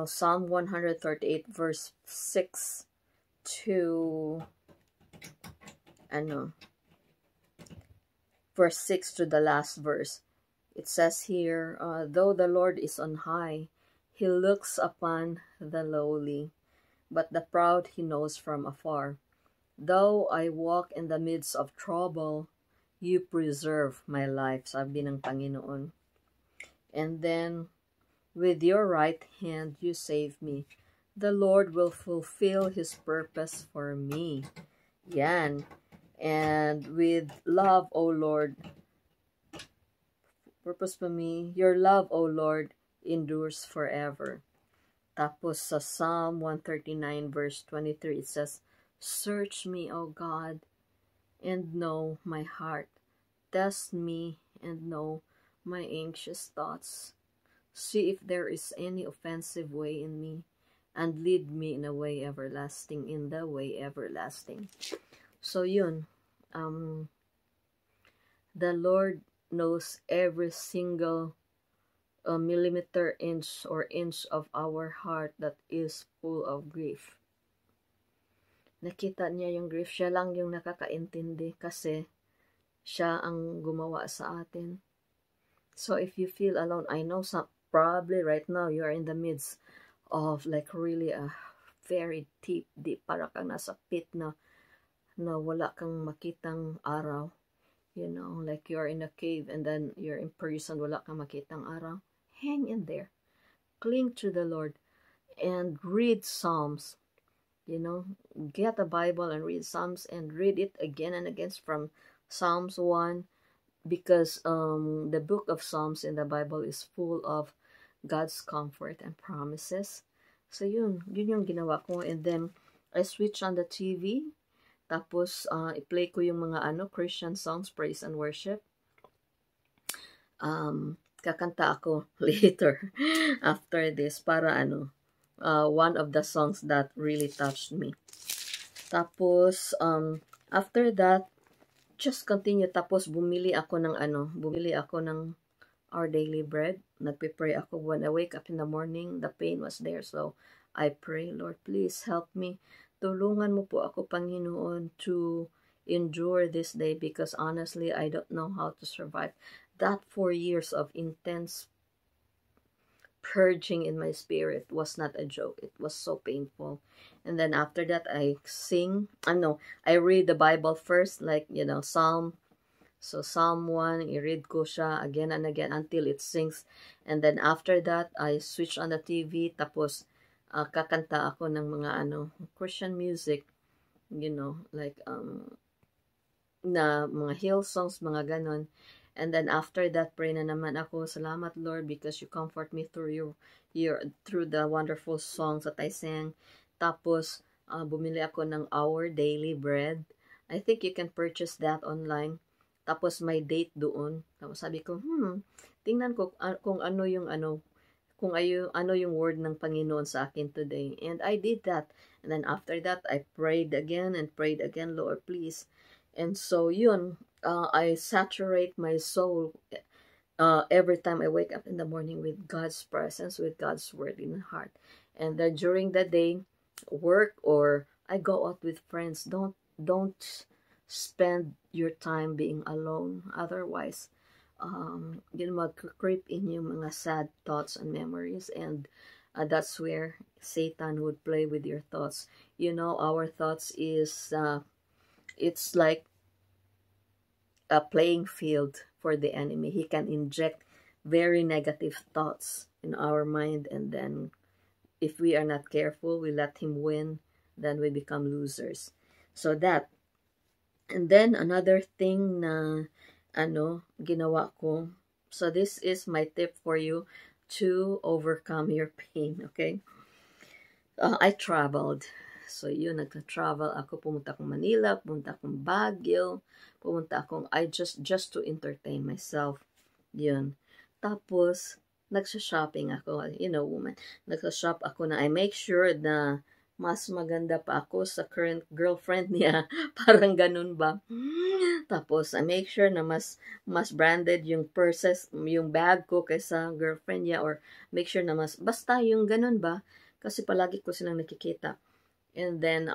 Psalm 138 verse 6 to, ano, verse 6 to the last verse. It says here, though the Lord is on high, he looks upon the lowly, but the proud he knows from afar. Though I walk in the midst of trouble, you preserve my life, sabi ng Panginoon. And then, with your right hand, you save me. The Lord will fulfill his purpose for me. Yan. And with love, O Lord, purpose for me, your love, O Lord, endures forever. Tapos sa Psalm 139 verse 23, it says, search me, O God, and know my heart. Test me and know my anxious thoughts. See if there is any offensive way in me, and lead me in a way everlasting, in the way everlasting. So yun, the Lord knows every single millimeter, inch, or inch of our heart that is full of grief. Nakita niya yung grief. Siya lang yung nakakaintindi kasi siya ang gumawa sa atin. So if you feel alone, I know probably right now you are in the midst of like really a very deep, para kang nasa pit na wala kang makitang araw. Like you're in a cave and then you're in prison, wala kang makitang araw. Hang in there. Cling to the Lord and read Psalms. Get a Bible and read Psalms and read it again and again from Psalms 1, because the book of Psalms in the Bible is full of God's comfort and promises. So yun yung ginawa ko. And then I switch on the TV. Tapos i-play ko yung mga Christian songs, praise and worship. Kakanta ako later after this para one of the songs that really touched me. Tapos after that, just continue. Tapos bumili ako ng Our Daily Bread. Nagpe-pray ako when I wake up in the morning. The pain was there, so I pray, Lord, please help me. Tulungan mo po ako, Panginoon, to endure this day, because honestly, I don't know how to survive. That 4 years of intense purging in my spirit was not a joke. It was so painful. And then after that, I read the Bible first, like, Psalm 1, i-read ko siya again and again until it sinks. And then after that, I switch on the TV, tapos kakanta ako ng mga Christian music, like na mga hill songs, mga ganon. And then after that, pray na naman ako, salamat Lord, because you comfort me through through the wonderful songs that I sang. Tapos bumili ako ng Our Daily Bread. I think you can purchase that online. Tapos may date doon. Tapos sabi ko, tingnan ko kung ano yung word ng Panginoon sa akin today. And I did that. And then after that, I prayed again and prayed again, Lord, please. And so yun, I saturate my soul every time I wake up in the morning with God's presence, with God's word in my heart. And then during the day, work or I go out with friends, don't spend your time being alone. Otherwise, mag-creep in yung mga sad thoughts and memories, and that's where Satan would play with your thoughts. Our thoughts is it's like a playing field for the enemy. He can inject very negative thoughts in our mind, and then if we are not careful, we let him win, then we become losers. So that. And then another thing na ginawa ko. So this is my tip for you to overcome your pain, okay? I traveled. So yun, nagka-travel ako. Pumunta akong Manila, pumunta akong Baguio, pumunta akong, just to entertain myself. Yun. Tapos, nagsha-shopping ako. Woman. Nagsa-shop ako na I make sure na mas maganda pa ako sa current girlfriend niya. Parang ganun ba? Tapos, I make sure na mas branded yung purses, yung bag ko kaysa girlfriend niya, or make sure na basta yung ganun ba? Kasi palagi ko silang nakikita. And then,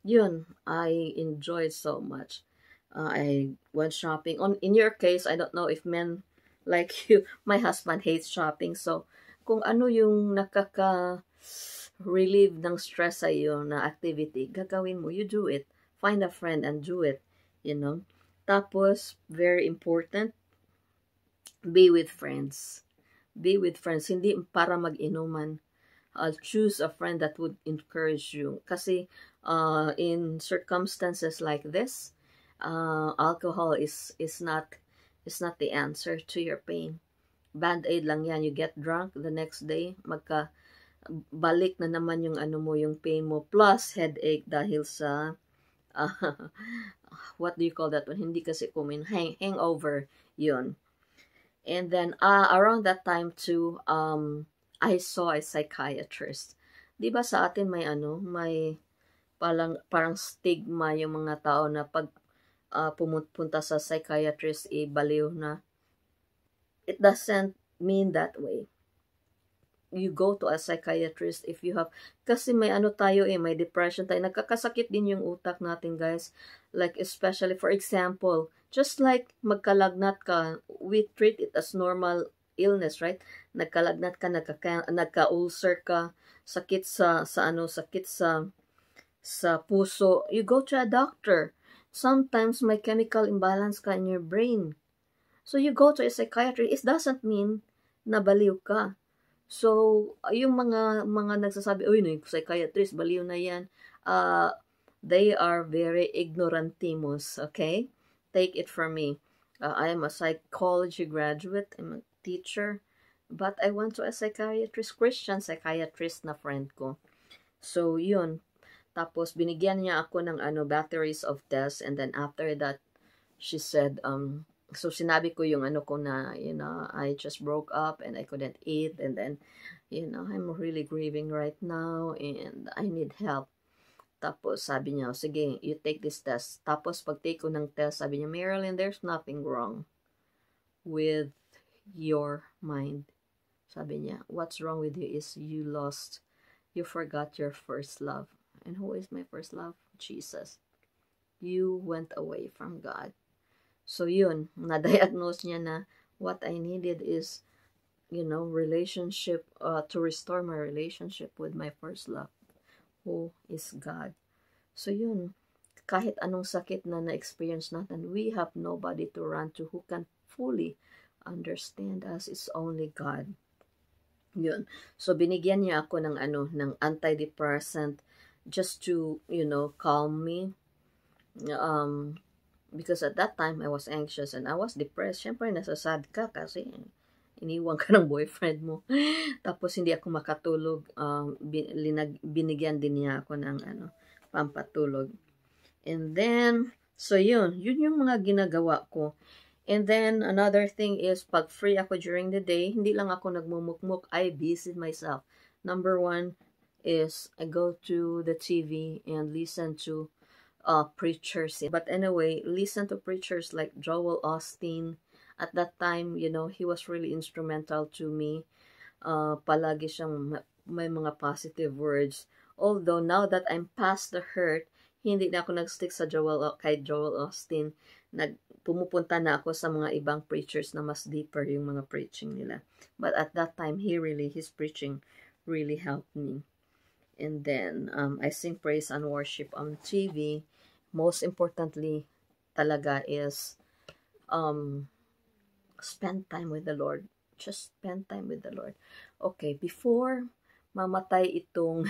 yun, I enjoyed so much. I went shopping. In your case, I don't know if men like you, my husband hates shopping. So, kung ano yung relieve ng stress sa iyo na activity, gagawin mo, you do it. Find a friend and do it, you know. Tapos, very important, be with friends. Be with friends, hindi para mag-inuman. Choose a friend that would encourage you. Kasi in circumstances like this, alcohol is not the answer to your pain. Band-aid lang yan. You get drunk the next day, balik na naman yung yung pain mo, plus headache dahil sa uh, what do you call that one? Hindi kasi hangover yun. And then around that time too, I saw a psychiatrist. 'Di ba sa atin may parang stigma yung mga tao na pag pumunta sa psychiatrist, baliw na. It doesn't mean that way. You go to a psychiatrist if you have, kasi may tayo may depression tayo, nagkakasakit din yung utak natin, guys. Like, especially, for example, just like magkalagnat ka, we treat it as normal illness, right? Nagkalagnat ka, nagka-ulcer ka, sakit sakit sa puso, you go to a doctor. Sometimes may chemical imbalance ka in your brain. So you go to a psychiatrist. It doesn't mean na baliw ka. So, yung mga nagsasabi, uy, no, psychiatrist, baliw na yan, they are very ignorantimos, okay? Take it from me. I am a psychology graduate, I'm a teacher, but I went to a psychiatrist, Christian psychiatrist na friend ko. So, yun. Tapos, binigyan niya ako ng batteries of tests, and then after that, she said, so sinabi ko yung ko na, I just broke up and I couldn't eat, and then, I'm really grieving right now and I need help. Tapos sabi niya, sige, you take this test. Tapos pag take ko ng test, sabi niya, Marilyn, there's nothing wrong with your mind. Sabi niya, what's wrong with you is you forgot your first love. And who is my first love? Jesus. You went away from God. So yun, na-diagnose niya na what I needed is, relationship, to restore my relationship with my first love, who is God. So yun, kahit anong sakit na na-experience natin, we have nobody to run to who can fully understand us. It's only God. Yun. So binigyan niya ako ng ng antidepressant just to, calm me. Because at that time, I was anxious and I was depressed. Siyempre, nasasad ka kasi iniwan ka ng boyfriend mo. Tapos, hindi ako makatulog. Binigyan din niya ako ng pampatulog. And then, so yun yung mga ginagawa ko. And then, another thing is, pag free ako during the day, hindi lang ako nagmumukmuk, I busy myself. Number one is, I go to the TV and listen to preachers. But anyway, listen to preachers like Joel Osteen. At that time, he was really instrumental to me. Palagi siyang may mga positive words. Although now that I'm past the hurt, hindi na ako nagstick kay Joel Osteen. Pumupunta na ako sa mga ibang preachers na mas deeper yung mga preaching nila. But at that time, his preaching really helped me. And then, I sing praise and worship on TV. Most importantly talaga is spend time with the Lord. Just spend time with the Lord. Okay, before mamatay itong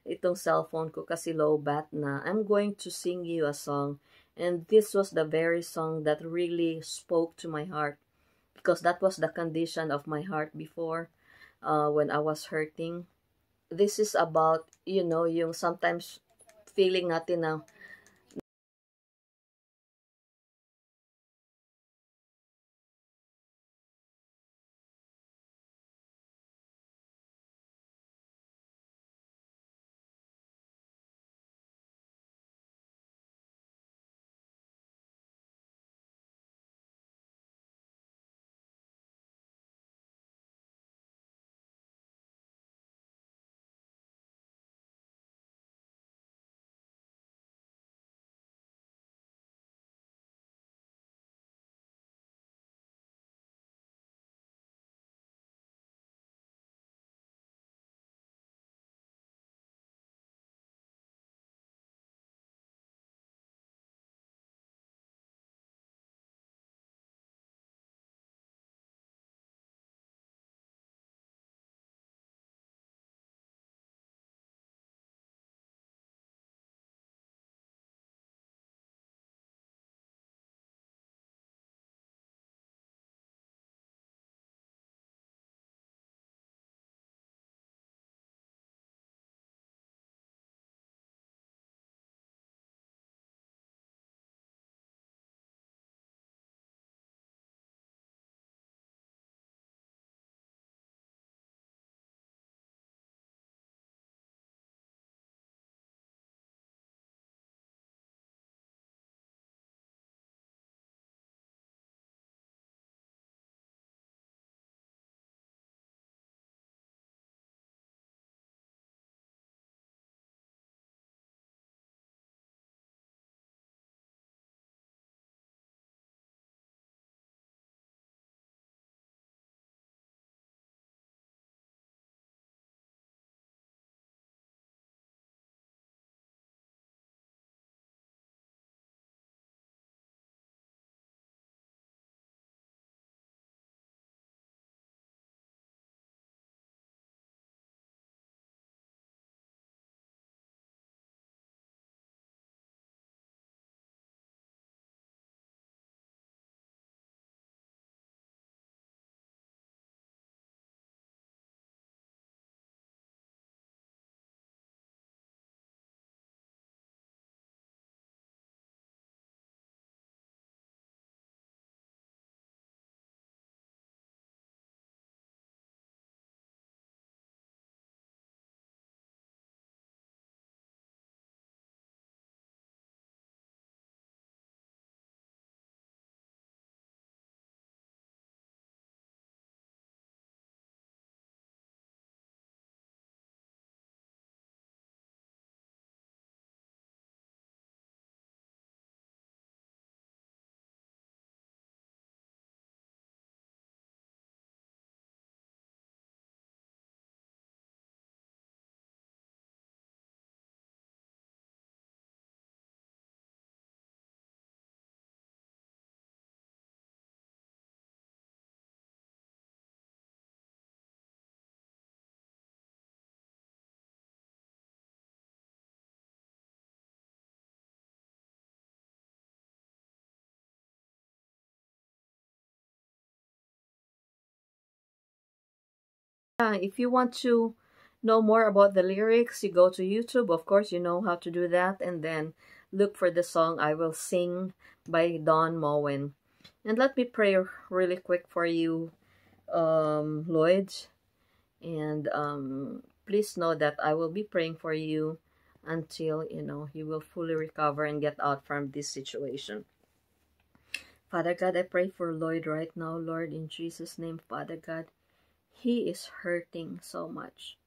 itong cellphone ko kasi low bat na, I'm going to sing you a song, and this was the very song that really spoke to my heart, because that was the condition of my heart before, when I was hurting. This is about, yung sometimes feeling natin na If you want to know more about the lyrics, you go to YouTube. Of course, you know how to do that. And then look for the song I Will Sing by Don Moen. And let me pray really quick for you, Lloyd. And please know that I will be praying for you until, you will fully recover and get out from this situation. Father God, I pray for Lloyd right now, Lord, in Jesus' name, Father God. He is hurting so much.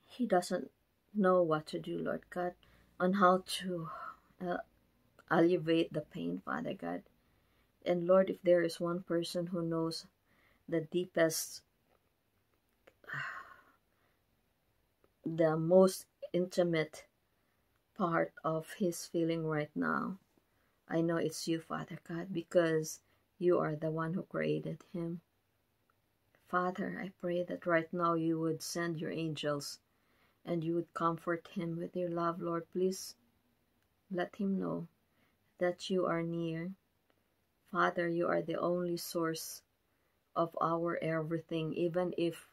He doesn't know what to do, Lord God, on how to uh, alleviate the pain, Father God. And Lord, if there is one person who knows the deepest, the most intimate part of his feeling right now, I know it's you, Father God, because you are the one who created him. Father, I pray that right now you would send your angels and you would comfort him with your love, Lord. Please let him know that you are near. Father, you are the only source of our everything, even if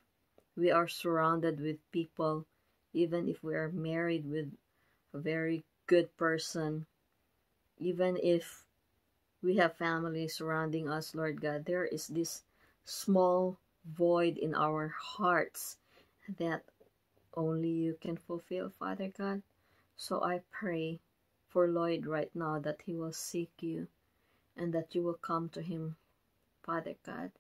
we are surrounded with people, even if we are married with a very good person, even if we have family surrounding us, Lord God, there is this small void in our hearts that only you can fulfill, Father God. So I pray for Lloyd right now that he will seek you and that you will come to him, Father God.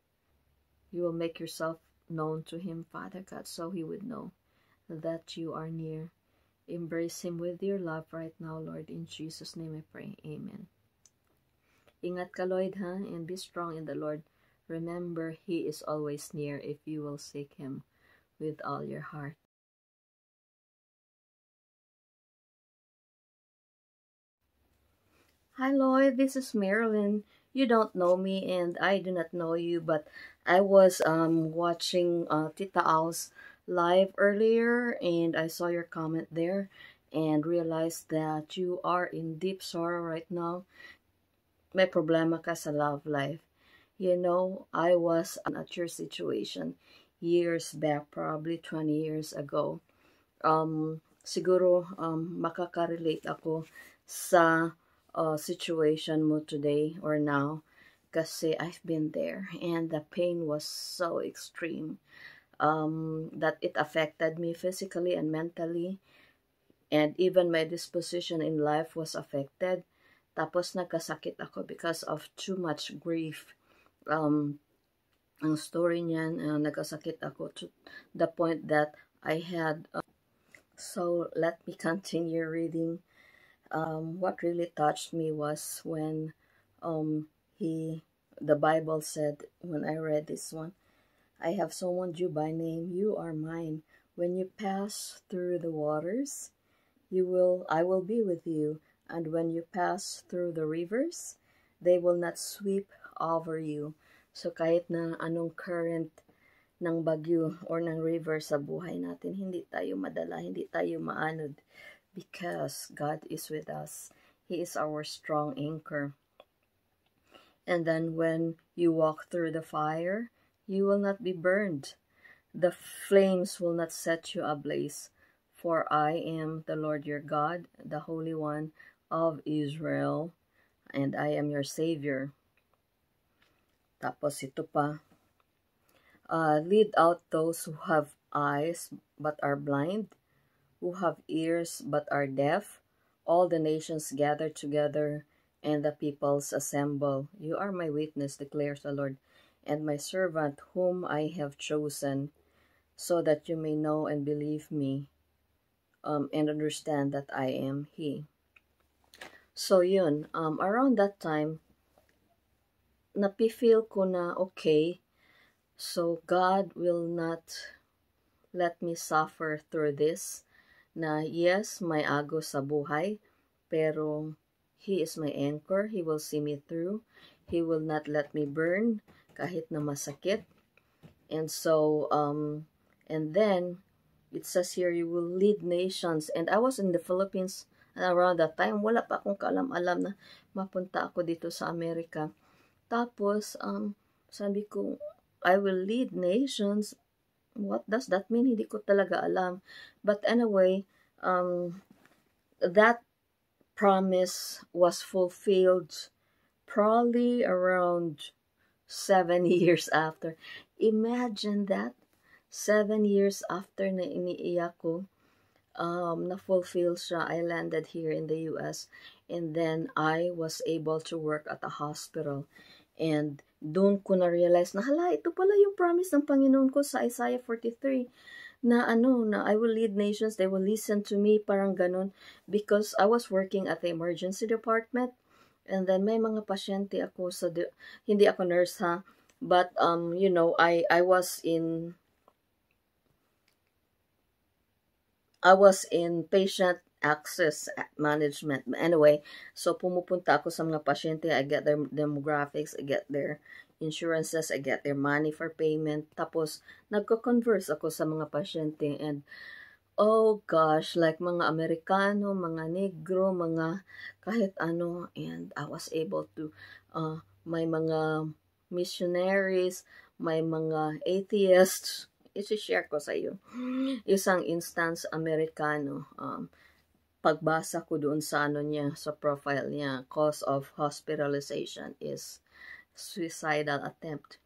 You will make yourself known to him, Father God, so he would know that you are near. Embrace him with your love right now, Lord. In Jesus' name I pray. Amen. Ingat ka, Lloyd, ha? And be strong in the Lord. Remember, he is always near if you will seek him with all your heart. Hi, Lloyd. This is Marilyn. You don't know me and I do not know you, but I was watching Tita Au's live earlier and I saw your comment there and realized that you are in deep sorrow right now. May problema ka sa love life. You know, I was at your situation years back, probably 20 years ago. Siguro makaka-relate ako sa situation mo today or now kasi I've been there and the pain was so extreme that it affected me physically and mentally, and even my disposition in life was affected. Tapos nagkasakit ako because of too much grief. Ang story niyan, nagkasakit ako to the point that I had so let me continue reading. What really touched me was when the Bible said, when I read this one, I have summoned you by name, you are mine. When you pass through the waters, I will be with you. And when you pass through the rivers, they will not sweep over you. So kahit na anong current ng bagyo or ng river sa buhay natin, hindi tayo madala, hindi tayo maanod. Because God is with us. He is our strong anchor. And then when you walk through the fire, you will not be burned. The flames will not set you ablaze. For I am the Lord your God, the Holy One of Israel, and I am your Savior. Tapos ito pa, lead out those who have eyes but are blind, who have ears but are deaf. All the nations gather together, and the peoples assemble. You are my witness, declares the Lord, and my servant whom I have chosen, so that you may know and believe me, and understand that I am He. So yun, around that time, napifeel ko na okay, so God will not let me suffer through this. Na yes, may agos sa buhay, pero He is my anchor. He will see me through. He will not let me burn kahit na masakit. And so, and then, it says here, you will lead nations. And I was in the Philippines around that time. Wala pa akong kaalam-alam na mapunta ako dito sa Amerika. Tapos, sabi ko, I will lead nations. what does that mean? Hindi ko talaga alam. But anyway, that promise was fulfilled probably around 7 years after. Imagine that. 7 years after na iniiyak ko, na-fulfill siya. I landed here in the US, and then I was able to work at a hospital. And doon ko na-realize na, hala, ito pala yung promise ng Panginoon ko sa Isaiah 43, na I will lead nations, they will listen to me, parang ganun. Because I was working at the emergency department, and then may mga pasyente ako sa, hindi ako nurse ha, but, I was in patient access management. Anyway, so pumupunta ako sa mga pasyente, I get their demographics, I get their insurances, I get their money for payment. Tapos, nagko-converse ako sa mga pasyente, and oh gosh, like mga Amerikano, mga Negro, mga kahit ano, and I was able to, may mga missionaries, may mga atheists, isi-share ko sa iyo. Isang instance, Amerikano, pagbasa ko doon sa niya, sa profile niya, cause of hospitalization is suicidal attempt.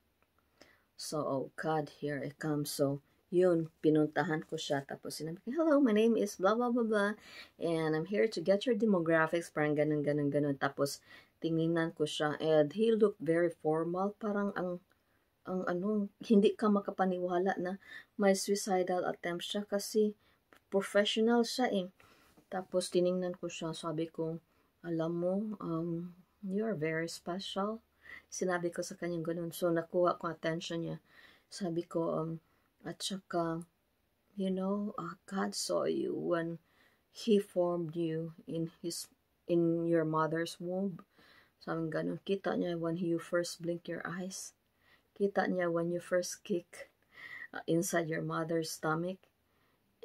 So, oh God, here it comes. So, yun, pinuntahan ko siya. Tapos sinabi ko, hello, my name is blah, blah, blah, blah. And I'm here to get your demographics. Parang ganun, ganun, ganun. Tapos, tingnan ko siya. And he looked very formal. Parang ang hindi ka makapaniwala na may suicidal attempt siya kasi professional siya eh. Tapos tiningnan ko siya, sabi ko, alam mo, you are very special. Sinabi ko sa kanya ganun. So nakuha ko attention niya. Sabi ko, at saka, God saw you when He formed you in your mother's womb. Sabi ganun, kita niya when you first blink your eyes. Kita niya when you first kick inside your mother's stomach.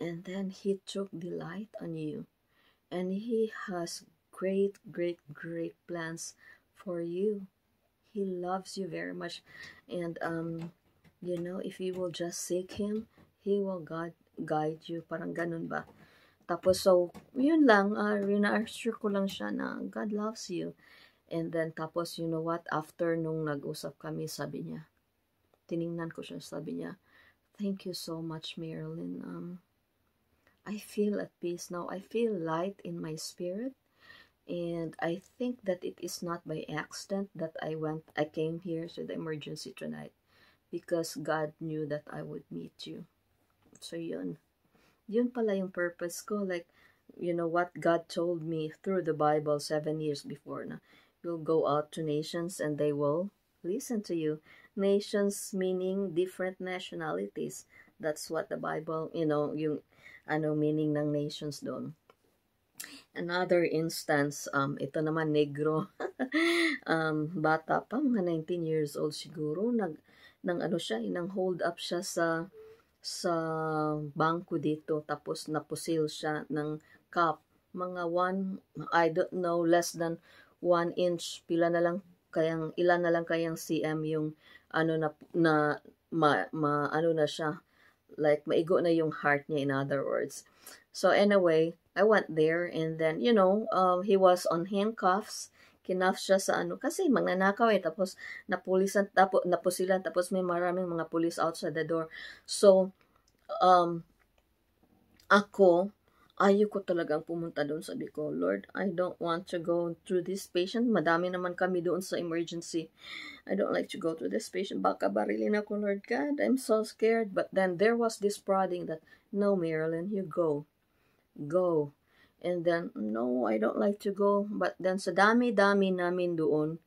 And then He took delight on you. And He has great, great, great plans for you. He loves you very much. And, if you will just seek Him, He will guide you. Parang ganun ba? Tapos, so, yun lang. Rina-assure ko lang siya na God loves you. And then, tapos, you know what? After nung nag-usap kami, sabi niya, tiningnan ko siya, sabi niya, thank you so much, Marilyn. I feel at peace now. I feel light in my spirit. And I think that it is not by accident that I came here to the emergency tonight. Because God knew that I would meet you. So yun. Yun pala yung purpose ko. Like, you know what God told me through the Bible 7 years before na, you'll go out to nations and they will listen to you. Nations meaning different nationalities. That's what the Bible, yung meaning ng nations doon. Another instance, ito naman negro. Bata pa, mga 19 years old siguro, nang hold up siya sa bangko dito, tapos napusil siya ng cup. Mga I don't know, less than 1 inch, ilan na lang kayang cm yung na siya, like maigo na yung heart niya, in other words. So anyway, I went there, and then he was on handcuffs. Kinaf siya sa kasi magnanakaw tapos napusilan, tapos may maraming mga police outside the door. So ako, ayaw ko talagang pumunta doon. Sabi ko, Lord, I don't want to go through this patient. Madami naman kami doon sa emergency. I don't like to go through this patient. Baka barilin ako, Lord God. I'm so scared. But then there was this prodding that, no, Marilyn, you go. Go. And then, no, I don't like to go. But then sa dami-dami namin doon,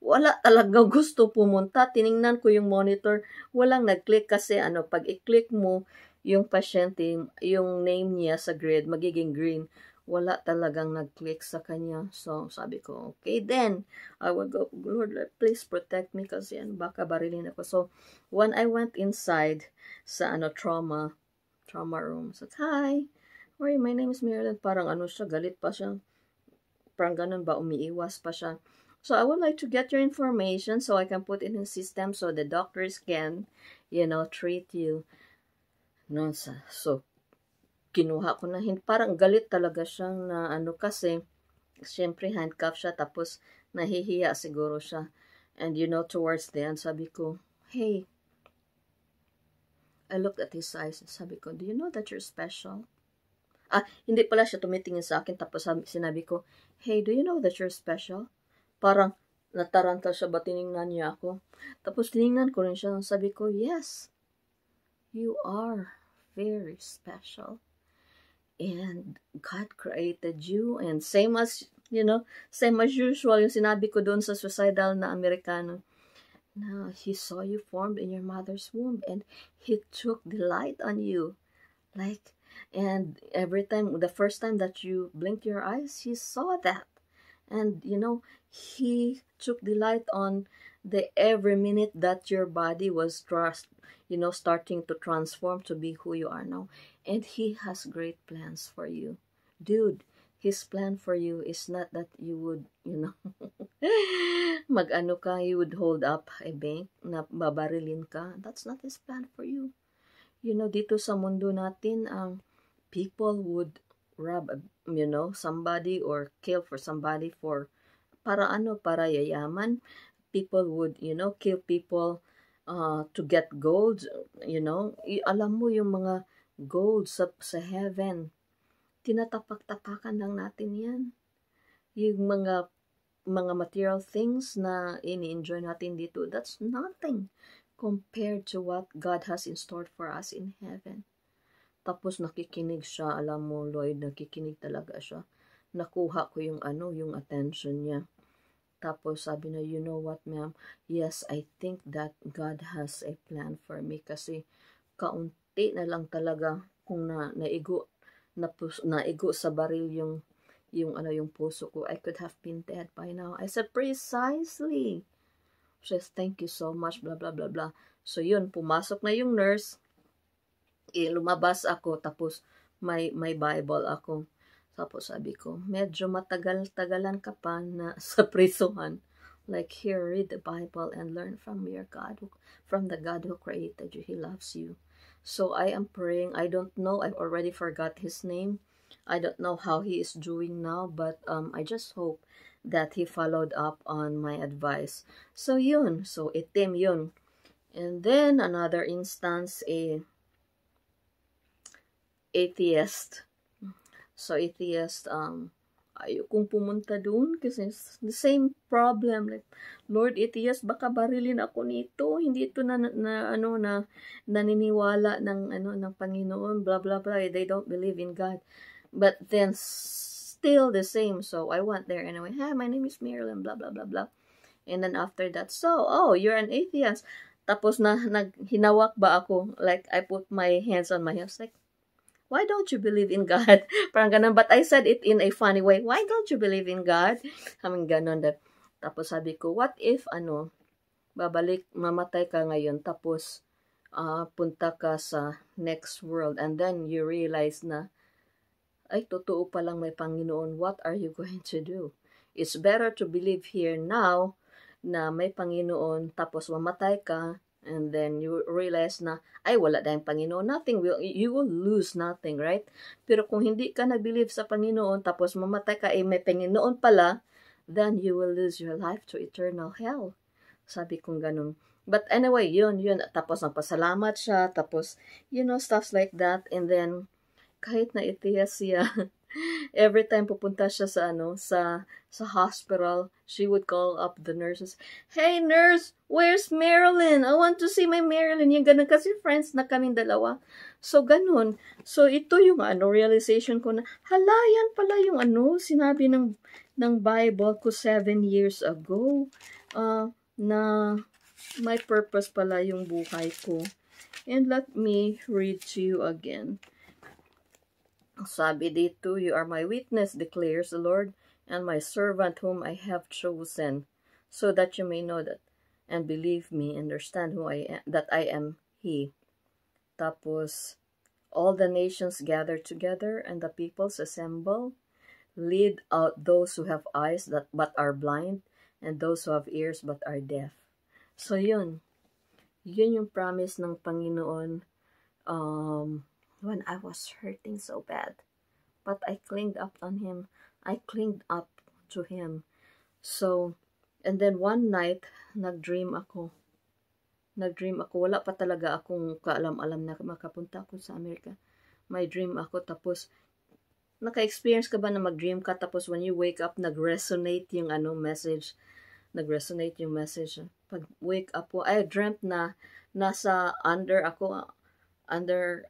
wala talaga gusto pumunta. Tiningnan ko yung monitor. Walang nag-click kasi pag i-click mo, yung pasyente, yung name niya sa grid, magiging green. Wala talagang nag-click sa kanya. So, sabi ko, okay, then, I will go, Lord, please protect me kasi baka barilin ako. So, when I went inside sa trauma room, said, hi, my name is Marilyn. Parang siya, galit pa siya. Parang ganun ba, umiiwas pa siya. So, I would like to get your information so I can put it in the system so the doctors can, treat you. No, so, kinuha ko na, parang galit talaga siya na ano kasi, syempre handcuff siya, tapos nahihiya siguro siya. And you know, towards the end, sabi ko, hey, I looked at his eyes, sabi ko, do you know that you're special? Hindi pala siya tumitingin sa akin, tapos sinabi ko, hey, do you know that you're special? Parang nataranta siya ba, tiningnan niya ako. Tapos tiningnan ko rin siya, sabi ko, yes, you are very special. And God created you, and same as, same as usual, yung sinabi ko doon sa suicidal na Amerikano, now He saw you formed in your mother's womb, and He took delight on you. Like, and every time, the first time that you blinked your eyes, He saw that. And, He took delight on the every minute that your body was starting to transform to be who you are now. And He has great plans for you. Dude, His plan for you is not that you would, you would hold up a bank na babarilin ka. That's not His plan for you. Dito sa mundo natin, people would rob, somebody or kill for somebody para yayaman. People would, kill people to get gold, alam mo yung mga gold sa heaven, tinatapak-tapakan lang natin yan. Yung mga material things na ini-enjoy natin dito, that's nothing compared to what God has in store for us in heaven. Tapos nakikinig siya, alam mo Lloyd, nakikinig talaga siya. Nakuha ko yung attention niya. Tapos sabi na, you know what ma'am, yes, I think that God has a plan for me, kasi kaunti na lang talaga kung naigo sa baril yung puso ko, I could have been dead by now. I said, precisely. She says, thank you so much, blah blah blah blah. So yun, pumasok na yung nurse, lumabas ako, tapos may Bible ako. Tapos sabi ko, medyo matagal-tagalan ka pa na sa prisuhan. Like, here, read the Bible and learn from your God, from the God who created you. He loves you. So I am praying. I don't know. I've already forgot his name. I don't know how he is doing now, but I just hope that he followed up on my advice. So yun. So itim yun. And then another instance, atheist. So atheist, ayokong pumunta doon kasi the same problem. Like, Lord, atheist, baka barilin ako nito. Hindi ito naniniwala ng Panginoon, blah blah blah. They don't believe in God. But then still the same. So I went there anyway. Hi, my name is Marilyn, blah blah blah blah. And then after that, so, you're an atheist. Tapos hinawak ba ako? Like, I put my hands on my hips, like, why don't you believe in God? Parang ganun. But I said it in a funny way. Why don't you believe in God? Kaming ganun. Tapos sabi ko, what if, mamatay ka ngayon, tapos punta ka sa next world, and then you realize na, ay, totoo palang may Panginoon. What are you going to do? It's better to believe here now na may Panginoon, tapos mamatay ka, and then you realize na, ay, wala tayong Panginoon. You will lose nothing, right? Pero kung hindi ka nag-believe sa Panginoon, tapos mamatay ka, may Panginoon pala, then you will lose your life to eternal hell. Sabi kong ganun. But anyway, yun. Tapos nagpasalamat siya, tapos, stuff like that. And then, kahit na atheist siya, every time pupunta siya sa hospital, she would call up the nurses. Hey nurse, where's Marilyn? I want to see my Marilyn. Yung ganun, kasi friends na kaming dalawa. So ganun. So ito yung realization ko na, hala, yan pala yung sinabi ng Bible ko 7 years ago. Na my purpose pala yung buhay ko. And let me read to you again. Sabi dito, you are my witness, declares the Lord, and my servant whom I have chosen, so that you may know that, and believe me, understand who I am, that I am He. Tapos, all the nations gather together, and the peoples assemble. Lead out those who have eyes but are blind, and those who have ears but are deaf. So yun yung promise ng Panginoon. when I was hurting so bad. But I clinged up on him. I clinged up to him. So, and then one night, nag-dream ako. Nag-dream ako. Wala pa talaga akong kaalam-alam na makapunta ako sa Amerika. May dream ako. Tapos, naka-experience ka ba na mag-dream ka? Tapos, when you wake up, nag-resonate yung message. Nag-resonate yung message. Pag wake up ko, I dreamt na nasa under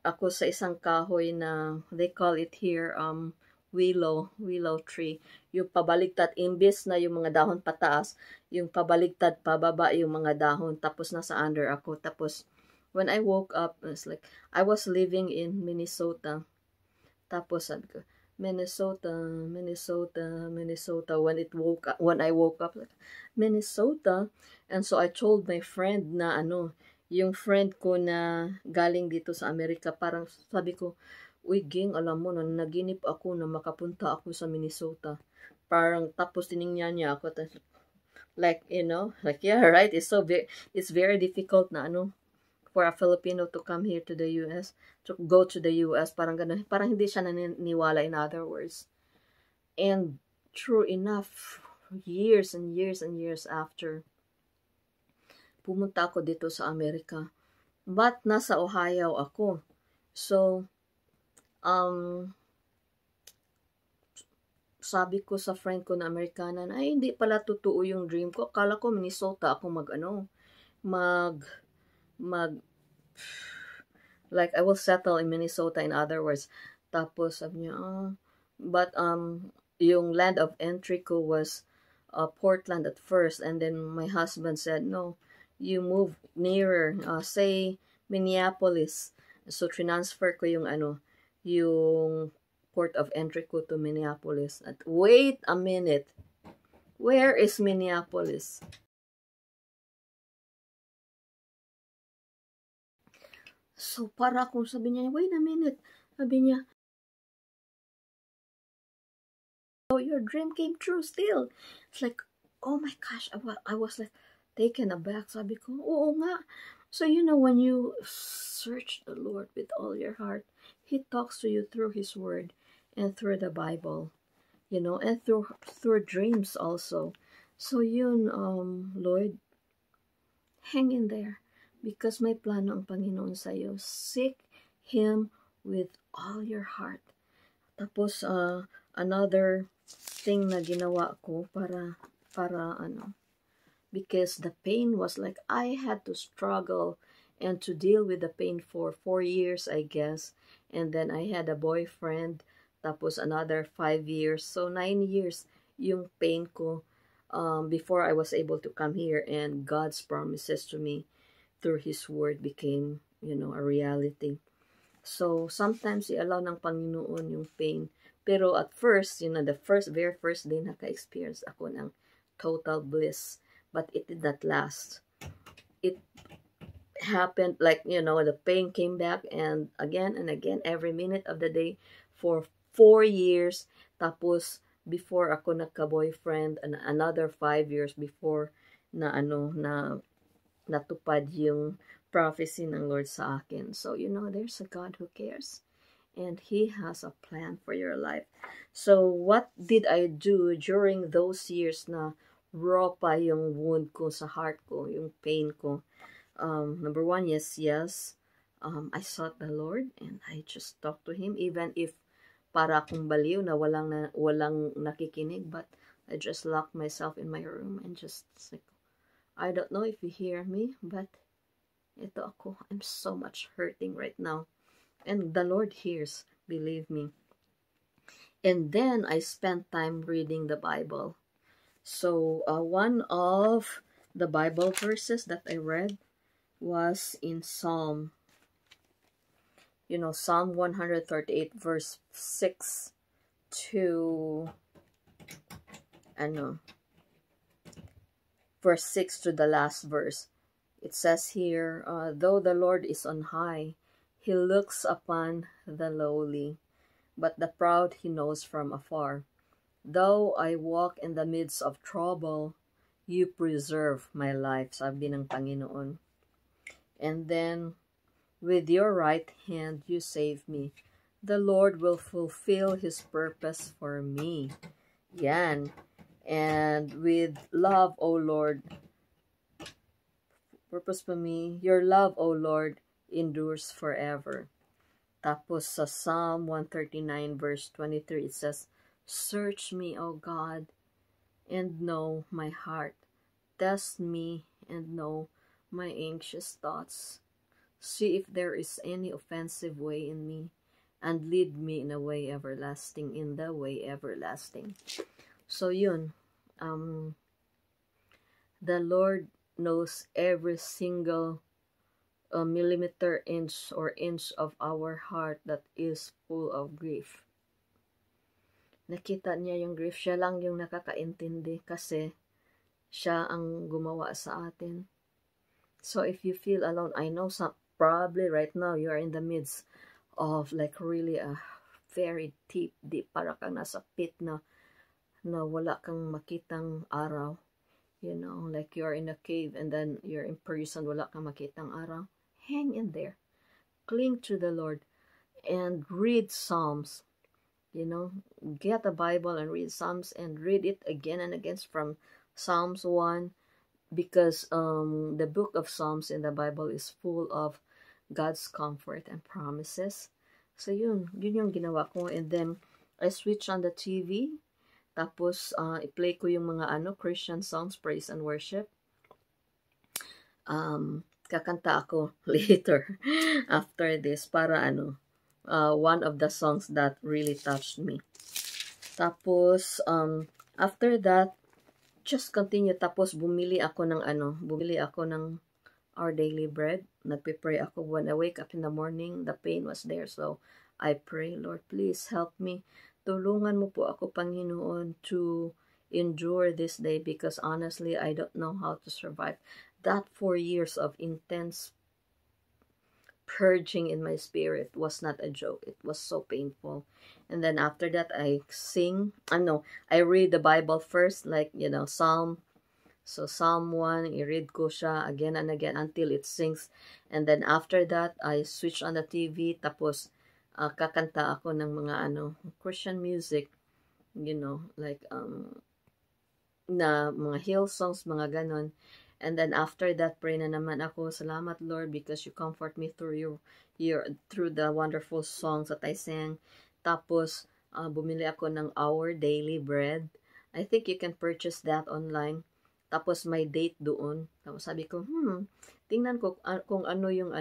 ako sa isang kahoy na they call it here willow tree. Yung pabaligtad, imbis na yung mga dahon pataas, yung pabaligtad pababa yung mga dahon, tapos nasa under ako. Tapos when I woke up, it's like I was living in Minnesota. Tapos sabi ko, Minnesota, Minnesota, Minnesota. When I woke up, like, Minnesota. And so I told my friend na yung friend ko na galing dito sa Amerika, parang sabi ko, uy, Ging, alam mo, naginip ako na makapunta ako sa Minnesota. Parang, tapos tiningnan niya ako, like, like, yeah, right, it's very difficult na, for a Filipino to come here to the U.S., to go to the U.S., parang ganun, parang hindi siya naniniwala, in other words. And, true enough, years and years and years after, pumunta ako dito sa Amerika. But, nasa Ohio ako. So, sabi ko sa friend ko na Amerikana na, ay, hindi pala totoo yung dream ko. Akala ko Minnesota ako like, I will settle in Minnesota, in other words. Tapos, sabi niya, but, yung land of entry ko was Portland at first. And then, my husband said, no, you move nearer, say, Minneapolis. So, transfer ko yung yung port of entry ko to Minneapolis. At wait a minute. Where is Minneapolis? So, para akong sabi niya, wait a minute. Sabi niya, oh, your dream came true still. It's like, oh my gosh, I was like taken aback. Sabi ko, oo nga. So, when you search the Lord with all your heart, He talks to you through His Word and through the Bible, and through dreams also. So, Lord, hang in there because may plano ang Panginoon sa iyo. Seek Him with all your heart. Tapos, another thing na ginawa ko para because the pain was like I had to struggle and to deal with the pain for 4 years, I guess. And then I had a boyfriend, tapos another 5 years. So 9 years yung pain ko before I was able to come here, and God's promises to me through His Word became, a reality. So sometimes i-allow ng Panginoon yung pain. Pero at first, the very first day naka-experience ako ng total bliss. But it did not last. It happened like, the pain came back and again, every minute of the day for 4 years. Tapos, before ako nagka-boyfriend, another 5 years before na natupad yung prophecy ng Lord sa akin. So, there's a God who cares. And He has a plan for your life. So, what did I do during those years na raw pa yung wound ko sa heart ko, yung pain ko? Number one, yes, I sought the Lord and I just talked to Him, even if para akong baliw na walang nakikinig, but I just locked myself in my room and just like, I don't know if you hear me, but ito ako, I'm so much hurting right now. And the Lord hears, believe me. And then I spent time reading the Bible. So, one of the Bible verses that I read was in Psalm 138, verse 6 to, verse 6 to the last verse. It says here, though the Lord is on high, He looks upon the lowly, but the proud He knows from afar. Though I walk in the midst of trouble, You preserve my life, sabi ng Panginoon. And then, With your right hand you save me. The Lord will fulfill His purpose for me. Yan. And with love, O Lord, purpose for me, your love, O Lord, endures forever. Tapos sa Psalm 139 verse 23, it says, Search me, O God, and know my heart. Test me and know my anxious thoughts. See if there is any offensive way in me, and lead me in a way everlasting, in the way everlasting. So yun, the Lord knows every single millimeter, inch, or inch of our heart that is full of grief. Nakita niya yung grief. Siya lang yung nakakaintindi kasi siya ang gumawa sa atin. So if you feel alone, I know probably right now you are in the midst of like really a very deep, para kang nasa pit na wala kang makitang araw. You know, like you're in a cave and then you're in prison, wala kang makitang araw. Hang in there. Cling to the Lord and read Psalms. You know, get a Bible and read Psalms and read it again and again from Psalms 1, because the book of Psalms in the Bible is full of God's comfort and promises. So yun yung ginawa ko. And then I switch on the TV. Tapos i-play ko yung mga Christian songs, praise and worship. Kakanta ako later after this para one of the songs that really touched me. Tapos after that, just continue. Tapos bumili ako ng Our Daily Bread. Nagpe-pray ako when I wake up in the morning. The pain was there, so I pray, Lord, please help me. Tulungan mo po ako, Panginoon, to endure this day, because honestly, I don't know how to survive. That 4 years of intense purging in my spirit was not a joke. It was so painful. And then after that, I read the Bible first, like, Psalm. So Psalm 1, i-read ko siya again and again until it sinks. And then after that, I switch on the TV, tapos kakanta ako ng mga Christian music, like na mga hill songs, mga ganon. And then after that, pray na naman ako, salamat Lord, because you comfort me through through the wonderful songs that I sang. Tapos bumili ako ng Our Daily Bread. I think you can purchase that online. Tapos may date doon. Tapos sabi ko, tingnan ko kung ano yung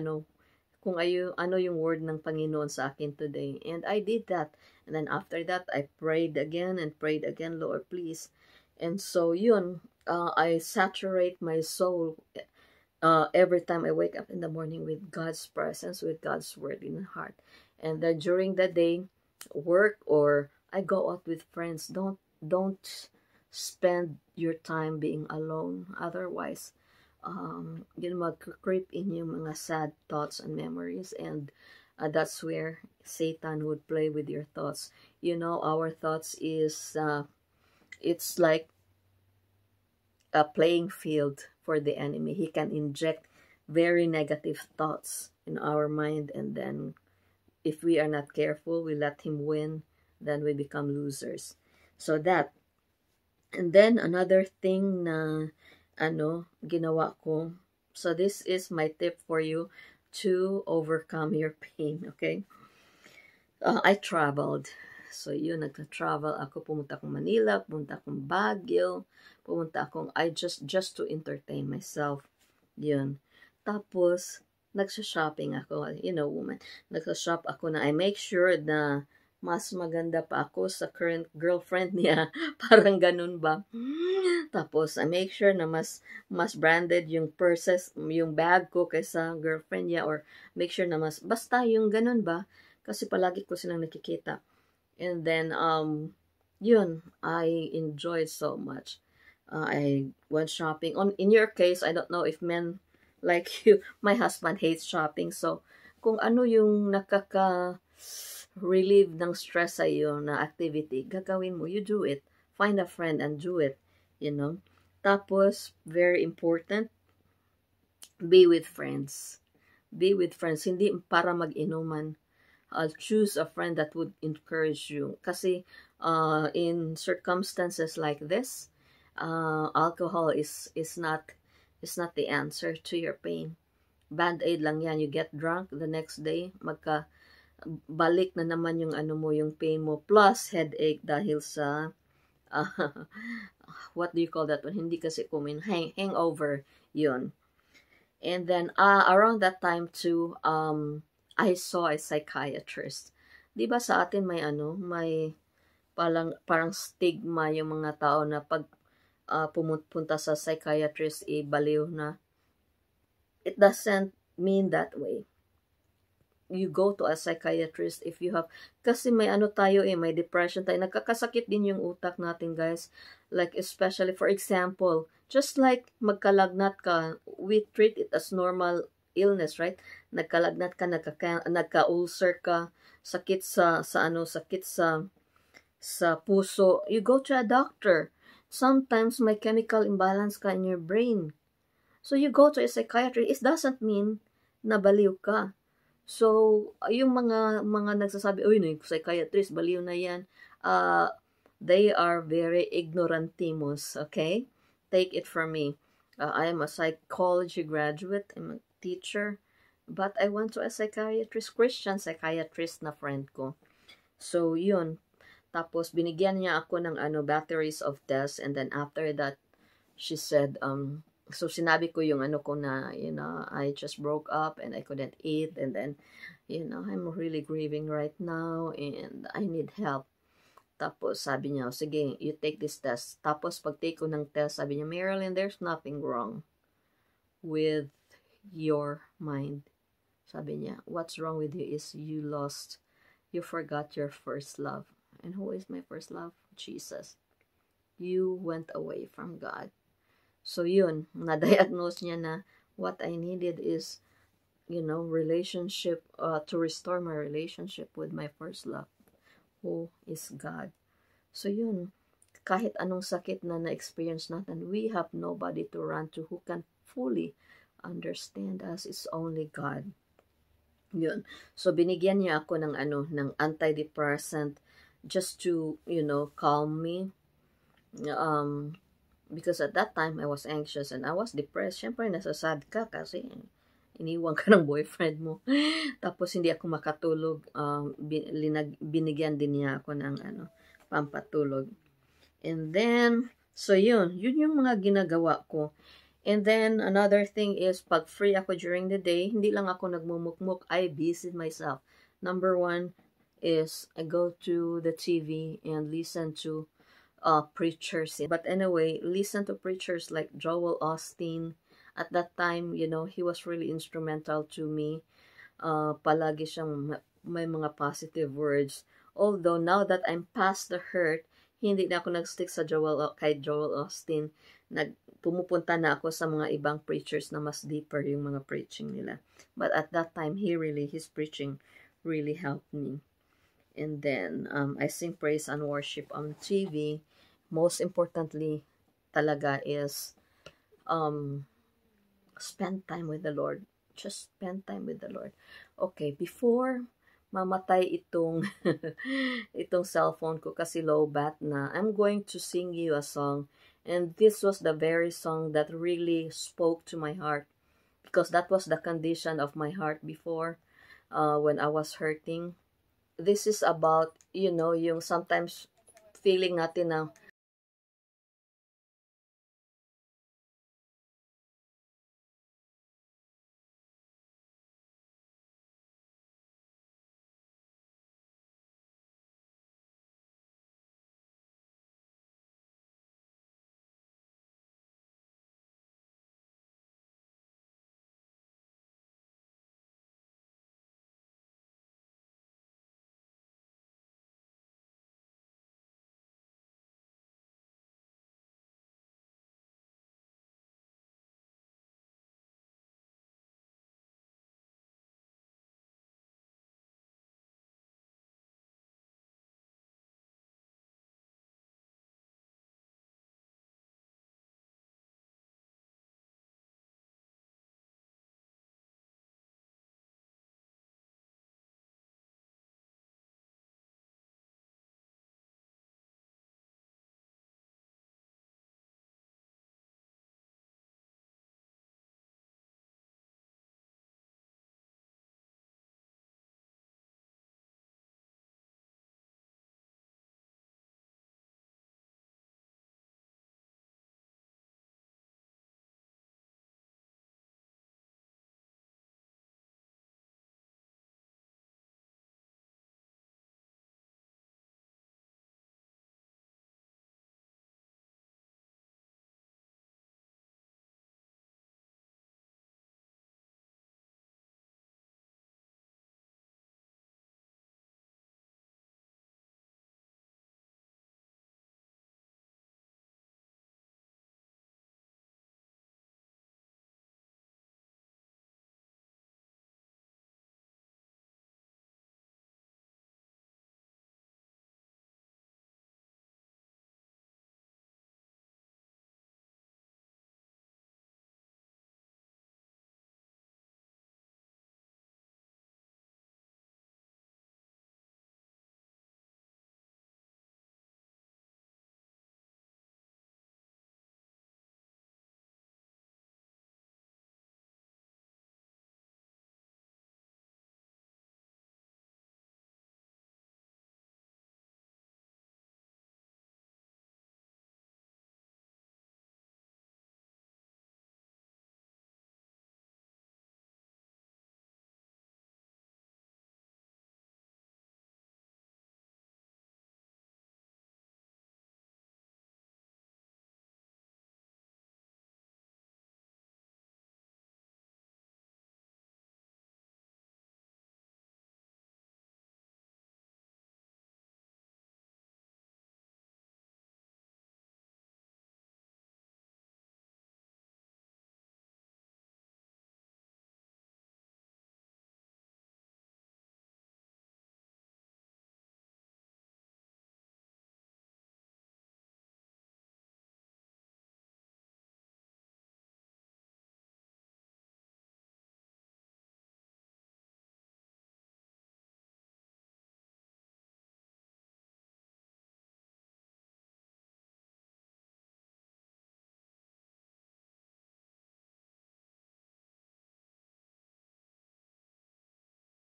word ng Panginoon sa akin today. And I did that. And then after that, I prayed again and prayed again, Lord, please. And so yun, I saturate my soul every time I wake up in the morning with God's presence, with God's word in the heart. And then during the day, work or I go out with friends, don't spend your time being alone. Otherwise, mag-creep in yung mga sad thoughts and memories, and that's where Satan would play with your thoughts. Our thoughts is it's like a playing field for the enemy. He can inject very negative thoughts in our mind, and then if we are not careful, we let him win, then we become losers. So that. And then another thing na ginawa ko. So this is my tip for you to overcome your pain, okay? I traveled. So yun, nagka-travel ako. Pumunta akong Manila, pumunta akong Baguio, pumunta akong, just to entertain myself. Yun. Tapos, nagsa-shopping ako. Woman. Nagsa-shop ako na I make sure na mas maganda pa ako sa current girlfriend niya. Parang ganun ba? Tapos, I make sure na mas branded yung purses, yung bag ko kaysa girlfriend niya, or make sure na basta yung ganun ba? Kasi palagi ko silang nakikita. And then, yun, I enjoyed so much. I went shopping. In your case, I don't know if men like you, my husband hates shopping. So, kung ano yung relieve ng stress sa iyo na activity, gagawin mo, you do it. Find a friend and do it, Tapos, very important, be with friends. Be with friends, hindi para mag-inuman. Choose a friend that would encourage you. Kasi in circumstances like this, alcohol is not the answer to your pain. Band-aid lang yan. You get drunk the next day, balik na naman yung ano mo, yung pain mo, plus headache dahil sa uh, what do you call that one? Hindi kasi kumin, hangover yun. And then around that time too, I saw a psychiatrist. 'Di ba sa atin may may parang stigma yung mga tao na pag pumupunta sa psychiatrist, baliw na. It doesn't mean that way. You go to a psychiatrist if you have, kasi may tayo may depression tayo, nagkakasakit din yung utak natin, guys. Like especially for example, just like magkalagnat ka, we treat it as normal illness, right? Nagkalagnat ka, nagka-ulcer ka, sakit sakit sa puso, you go to a doctor. Sometimes may chemical imbalance ka in your brain, so you go to a psychiatrist. It doesn't mean na baliw ka. So, yung mga nagsasabi, uy, no, psychiatrist, baliw na yan, they are very ignorantimos, okay? Take it from me. I am a psychology graduate, I'm a teacher, but I went to a psychiatrist, Christian psychiatrist na friend ko. So, yun. Tapos, binigyan niya ako ng batteries of tests, and then after that, she said, so sinabi ko yung ko na, I just broke up and I couldn't eat, and then, I'm really grieving right now and I need help. Tapos sabi niya, sige, you take this test. Tapos pag take ko ng test, sabi niya, Marilyn, there's nothing wrong with your mind. Sabi niya, what's wrong with you is you forgot your first love. And who is my first love? Jesus. You went away from God. So yun, na-diagnose niya na what I needed is, relationship, to restore my relationship with my first love, who is God. So yun, kahit anong sakit na na-experience natin, we have nobody to run to who can fully understand us. It's only God. Yun. So binigyan niya ako ng ng antidepressant just to, calm me. Because at that time, I was anxious and I was depressed. Siyempre, nasasad ka kasi iniwan ka ng boyfriend mo. Tapos, hindi ako makatulog. Binigyan din niya ako ng pampatulog. And then, so yun yung mga ginagawa ko. And then, another thing is, pag free ako during the day, hindi lang ako nagmumukmuk, I busy myself. Number one is, I go to the TV and listen to preachers. But anyway, listen to preachers like Joel Osteen. At that time, he was really instrumental to me. Palagi siyang may mga positive words. Although now that I'm past the hurt, hindi na ako nag-stick sa kay Joel Osteen. Pumupunta na ako sa mga ibang preachers na mas deeper yung mga preaching nila. But at that time, his preaching really helped me. And then, I sing praise and worship on TV. Most importantly, talaga is, spend time with the Lord. Just spend time with the Lord. Okay, before mamatay itong itong cellphone ko kasi low bat na, I'm going to sing you a song. And this was the very song that really spoke to my heart. Because that was the condition of my heart before, when I was hurting. This is about, yung sometimes feeling natin na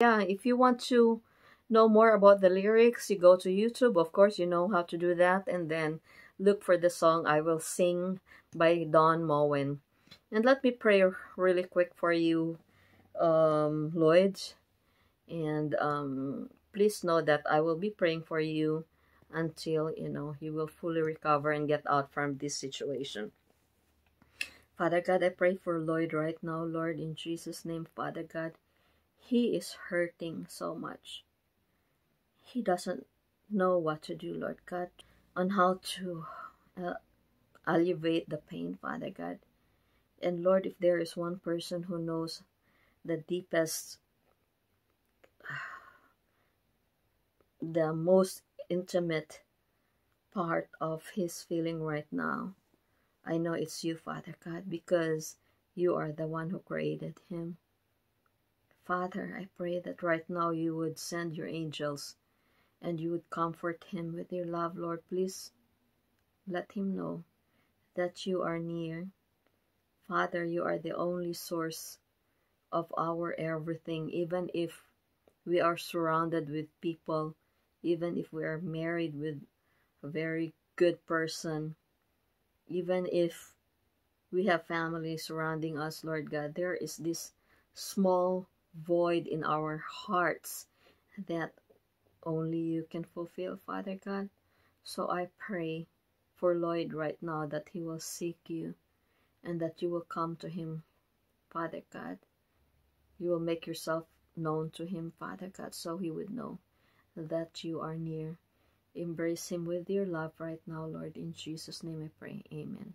Yeah, if you want to know more about the lyrics, you go to YouTube. Of course, you know how to do that. And then look for the song I Will Sing by Don Moen. And let me pray really quick for you, Lloyd. And please know that I will be praying for you until, you will fully recover and get out from this situation. Father God, I pray for Lloyd right now, Lord, in Jesus' name, Father God. He is hurting so much. He doesn't know what to do, Lord God, on how to uh, alleviate the pain, Father God. And Lord, if there is one person who knows the deepest, the most intimate part of his feeling right now, I know it's you, Father God, because you are the one who created him. Father, I pray that right now you would send your angels and you would comfort him with your love, Lord. Please let him know that you are near. Father, you are the only source of our everything, even if we are surrounded with people, even if we are married with a very good person, even if we have family surrounding us, Lord God, there is this small void in our hearts that only you can fulfill, Father God. So I pray for Lloyd right now that he will seek you and that you will come to him, Father God. You will make yourself known to him, Father God, so he would know that you are near. Embrace him with your love right now, Lord. In Jesus' name I pray. Amen.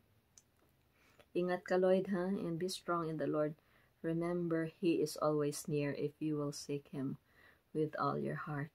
Ingat ka, Lloyd, ha? And be strong in the Lord. Remember, He is always near if you will seek Him with all your heart.